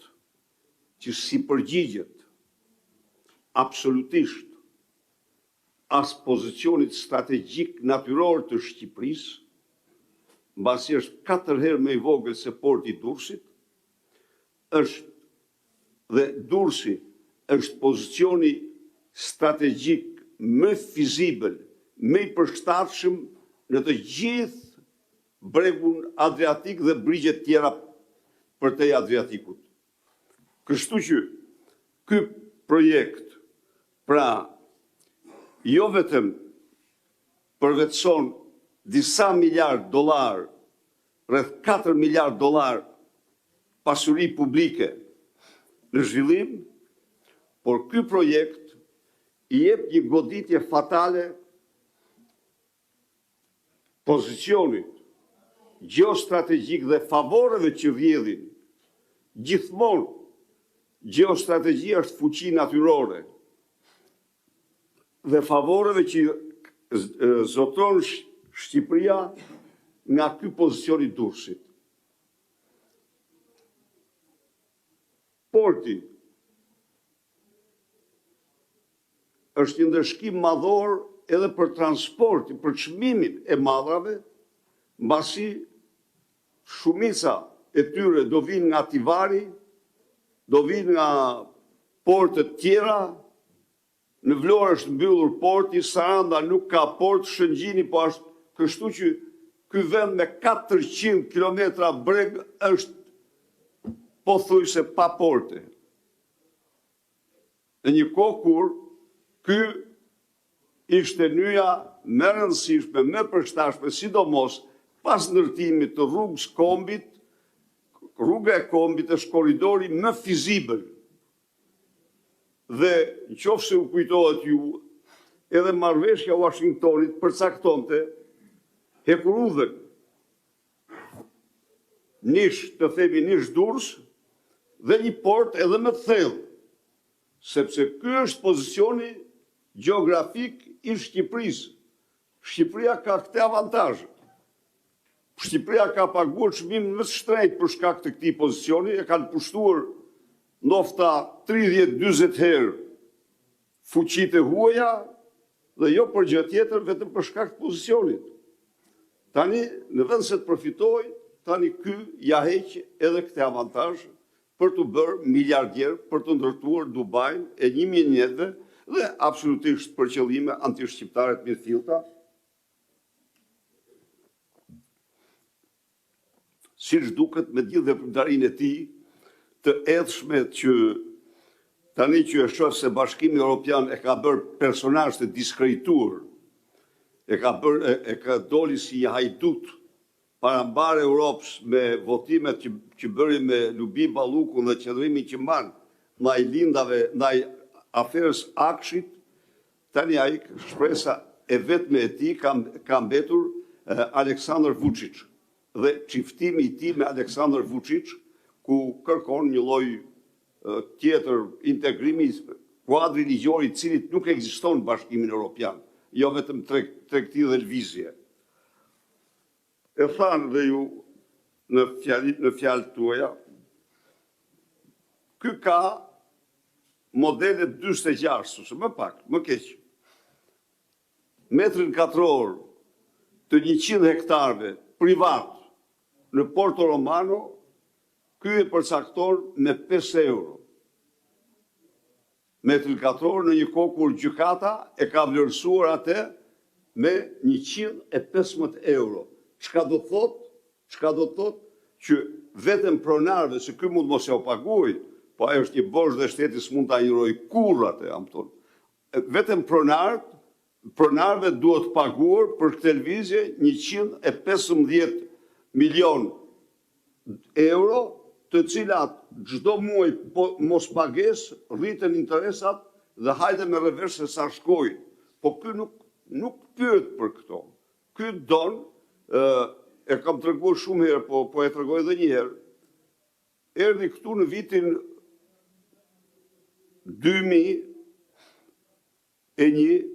Speaker 3: që si përgjigjet absolutisht as pozicionit strategjik natyror të Shqipërisë, mbasi është 4 herë më i vogël se porti i Durrësit, dhe Durrësi është pozicioni strategjik më fizibël, më i përshtatshëm në të gjithë bregun Adriatik dhe brigjet tjera përtej Adriatikut. Kështu që ky projekt, pra, jo vetëm përvetëson disa miliard dollar, rreth 4 miliard dollar pasuri publike në zhvillim, por ky projekt i jep një goditje fatale pozicionit gjeostrategjik dhe favoreve që vjedhin. Gjithmonë gjeostrategjia është fuqi natyrore dhe favoreve që zotron Shqipëria nga ky pozicion i Durrësit. porti është një ndërshkim madhor edhe për transporti, për çmimin e madrave, mbasi shumica e tyre do vinë nga Tivari, do vinë nga portet tjera, në Vlorë është mbyllur porti, Saranda nuk ka port, Shëngjini po është kështu që ky vend me 400 kilometra breg është pothuajse pa porte. Në një kohë kur ky ishte nyja më rëndësishme, më përshtatshme, sidomos pas ndërtimit të rrugës Kombit. Rruga e Kombit është korridori më fizibël. Dhe nëse u kujtohet ju, edhe marrëveshja e Washingtonit përcaktonte hekurudhën nish, të themi nish Durrës, dhe një port edhe më të thellë, sepse ky është pozicioni gjeografik i Shqipërisë. Shqipëria ka këtë avantazh. Shqipëria ka paguar çmim më të shtrenjtë për shkak të këtij pozicioni, e kanë pushtuar nofta 30-40 herë fuqitë e huaja dhe jo për gjë tjetër, vetëm për shkak të pozicionit. Tani, në vend se të përfitoj, tani ky ja heq edhe këtë avantazh për të bërë miliardier, për të ndërtuar Dubain e 1000 jetëve dhe absolutisht për qëllime antishqiptare të mirëfillta. Siç duket me gjithë veprimtarinë e tij të edhshme që tani që e shoh se Bashkimi Evropian e ka bërë personazh të diskredituar, e ka doli si një hajdut parambar Europës me votimet që bëri me Lubi Ballukun dhe qëndrimin që mban ndaj lindave, ndaj aferës Akshit. Tani ai shpresa e vetme e tij ka mbetur Aleksandar Vučić dhe çiftimi i tij me Aleksandar Vučić, ku kërkon një lloj tjetër integrimi, kuadri ligjor i cilit nuk ekziston në Bashkimin Evropian, jo vetëm tregti dhe lëvizje. E thanë dhe ju në fjalët tuaja, ky ka modele 46, ose më pak, më keq. Metrin katror të 100 hektarëve privat në Porto Romano, ky e përcakton me 5 euro. Metrin katror në një kohë kur gjykata e ka vlerësuar atë me 115 euro. Çka do të thotë që vetëm pronarëve, se ky mund mos ja u paguaj, po ajo është një borxh dhe shteti s'mund ta ajroj kurrë atë, jam thonë. Vetëm pronarëve duhet paguar për këtë lëvizje 115 milion euro, të cilat çdo muaj mos pagesë rriten interesat dhe hajde me revers se sa shkojnë. Po ky nuk pyet për këto. Ky don, e kam treguar shumë herë, po e tregoj edhe një herë. Erdhi këtu në vitin 2001,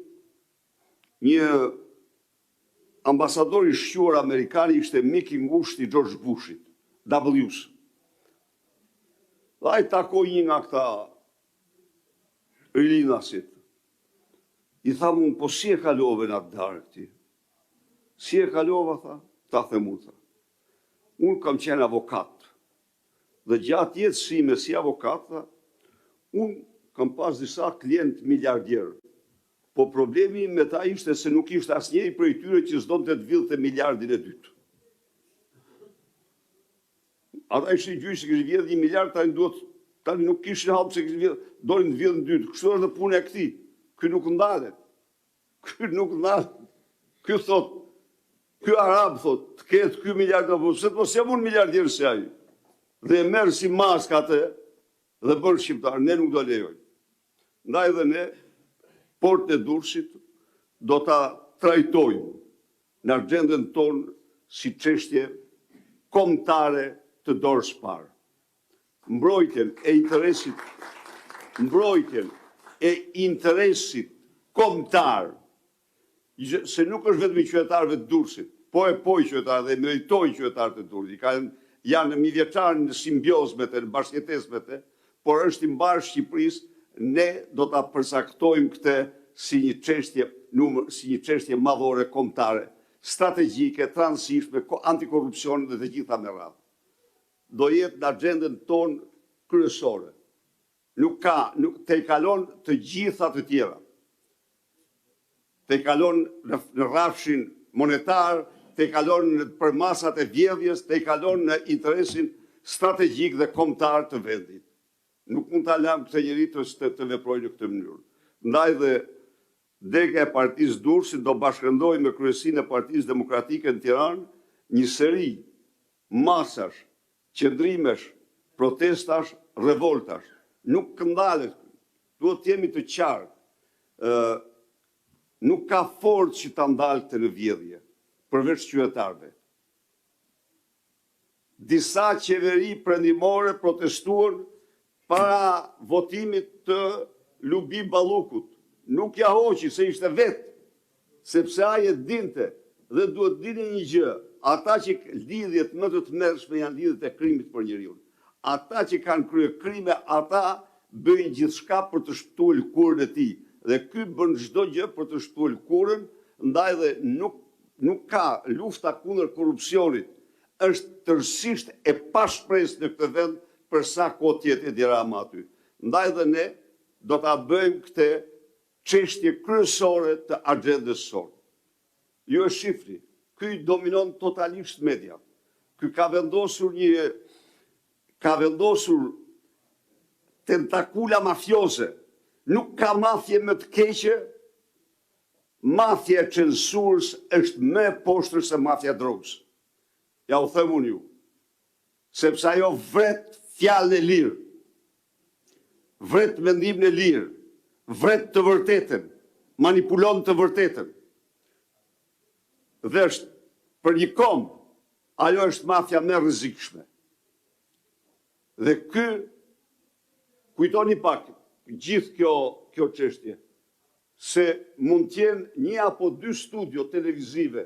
Speaker 3: një ambasador i shquar amerikan, ishte mik i ngushtë i George Bushit, W.S. Dhe ai takoi një nga këta rilinasit. I tha mu, po si e kalove në atë darë këti? Si e kalova, tha? Ta themu, tha. Unë kam qenë avokat. Dhe gjatë jetës sime si avokat, tha, unë kam pas disa klient miliardierë. Po problemi me ta ishte se nuk ishte asnjëri prej tyre që s'donte të vidhte miliardin e dytë. Ata ishin gjyqë se kishte vjedhur 1 miliard, tani nuk kishin hap se donin të vjedhin dytë. Kështu është dhe puna e këtij. Ky nuk ndalet. Ky thot, ky arab thot, të ketë ky miliard apo pse mos jam unë miliardier si ai. Dhe e merr si mask atë dhe bën shqiptar, ne nuk do lejojmë. Ndaj dhe ne portën e Durrësit do ta trajtojmë në agjendën tonë si çështje kombëtare të dorës parë. Mbrojtjen e interesit kombëtar, se nuk është vetëm i qytetarëve të Durrësit, po i qytetarë dhe meritojnë qytetarët e Durrësit, janë në mijëvjeçar në simbiozë me të, në bashkëjetesë me të, por është i mbarë Shqipërisë, ne do ta përcaktojmë këtë si një çështje madhore kombëtare, strategjike, transishme, antikorrupsioni dhe të gjitha me radhë. Do jetë në agjendën tonë kryesore. Nuk te i kalon të gjitha të tjera. Te i kalon në rrafshin monetar, te i kalon për masat e vjedhjes, te i kalon në interesin strategjik dhe kombëtar të vendit. Nuk mund ta lëm këtë njeri të veprojë në këtë mënyrë. Ndaj dhe dega e Partisë Durrësit do bashkëndoj me kryesinë e Partisë Demokratike në Tiranë një seri masash, qëndrimesh, protestash, revoltash. Nuk këndalet, duhet të jemi të qartë. Nuk ka forcë që ta ndalte në vjedhje, përveç qytetarëve. Disa qeveri perëndimore protestuan para votimit të Lubi Ballukut. Nuk ja hoqi se ishte vetë, sepse ai e dinte dhe duhet dini një gjë, ata që lidhjet më të tmerrshme janë lidhjet e krimit për njeriu. Ata që kanë kryer krime, ata bëjnë gjithçka për të shpëtuar lëkurën e tij. Dhe ky bën çdo gjë për të shpëtuar lëkurën, ndaj dhe nuk ka lufta kundër korrupsionit. Është tërësisht e pashpresë në këtë vend për sa kohë tjetë Edi Rama aty. Ndaj dhe ne do ta bëjmë këtë çështje kryesore të agjendës sonë. Ju e shifni, ky dominon totalisht media. Ky ka vendosur tentakula mafioze. Nuk ka mafje më të keqe, mafja e censurës është më e poshtër se mafja e drogës. Ja u them unë ju, sepse ajo vret fjalën e lirë, vret mendimin e lirë, vret të vërtetën, manipulon të vërtetën. Dhe është për një kombë, ajo është mafja më e rrezikshme. Dhe kujtoni pak gjithë kjo çështje, se mund të jenë një apo dy studio televizive,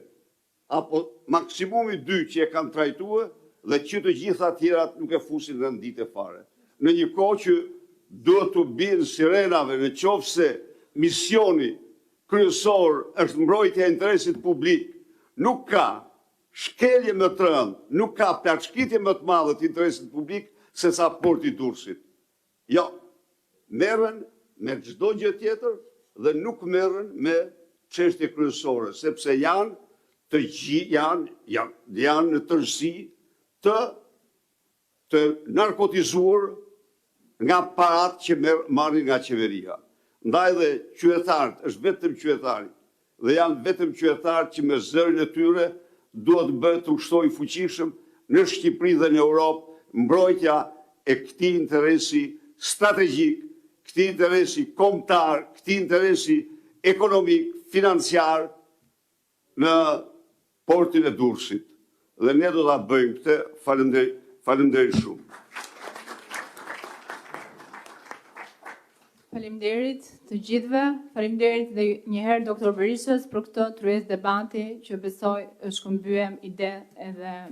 Speaker 3: apo maksimumi 2 që e kanë trajtuar dhe që të gjitha tjerat nuk e fusin në ditë fare. Në një kohë që duhet të bien sirenave në qoftë se misioni kryesor është mbrojtja e interesit publik, nuk ka shkelje më të rëndë, nuk ka plaçkitje më të madhe të interesit publik se sa porti i Durrësit. Jo, merren me çdo gjë tjetër dhe nuk merren me çështje kryesore, sepse janë në tërësi të narkotizuar nga parat që marrin nga qeveria. Ndaj dhe qytetarët, është vetëm qytetarët, dhe janë vetëm qytetarët që me zërin e tyre duhet bëhet të ushtojnë fuqishëm në Shqipëri dhe në Europë, mbrojtja e këtij interesi strategjik, këtij interesi kombëtar, këtij interesi ekonomik, financiar në portin e Durrësit. Dhe ne do ta bëjmë këtë. Faleminderit shumë.
Speaker 1: Faleminderit të gjithëve, faleminderit dhe njëherë doktor Berishës për këtë tryezë debati që besoj është këmbyer ide edhe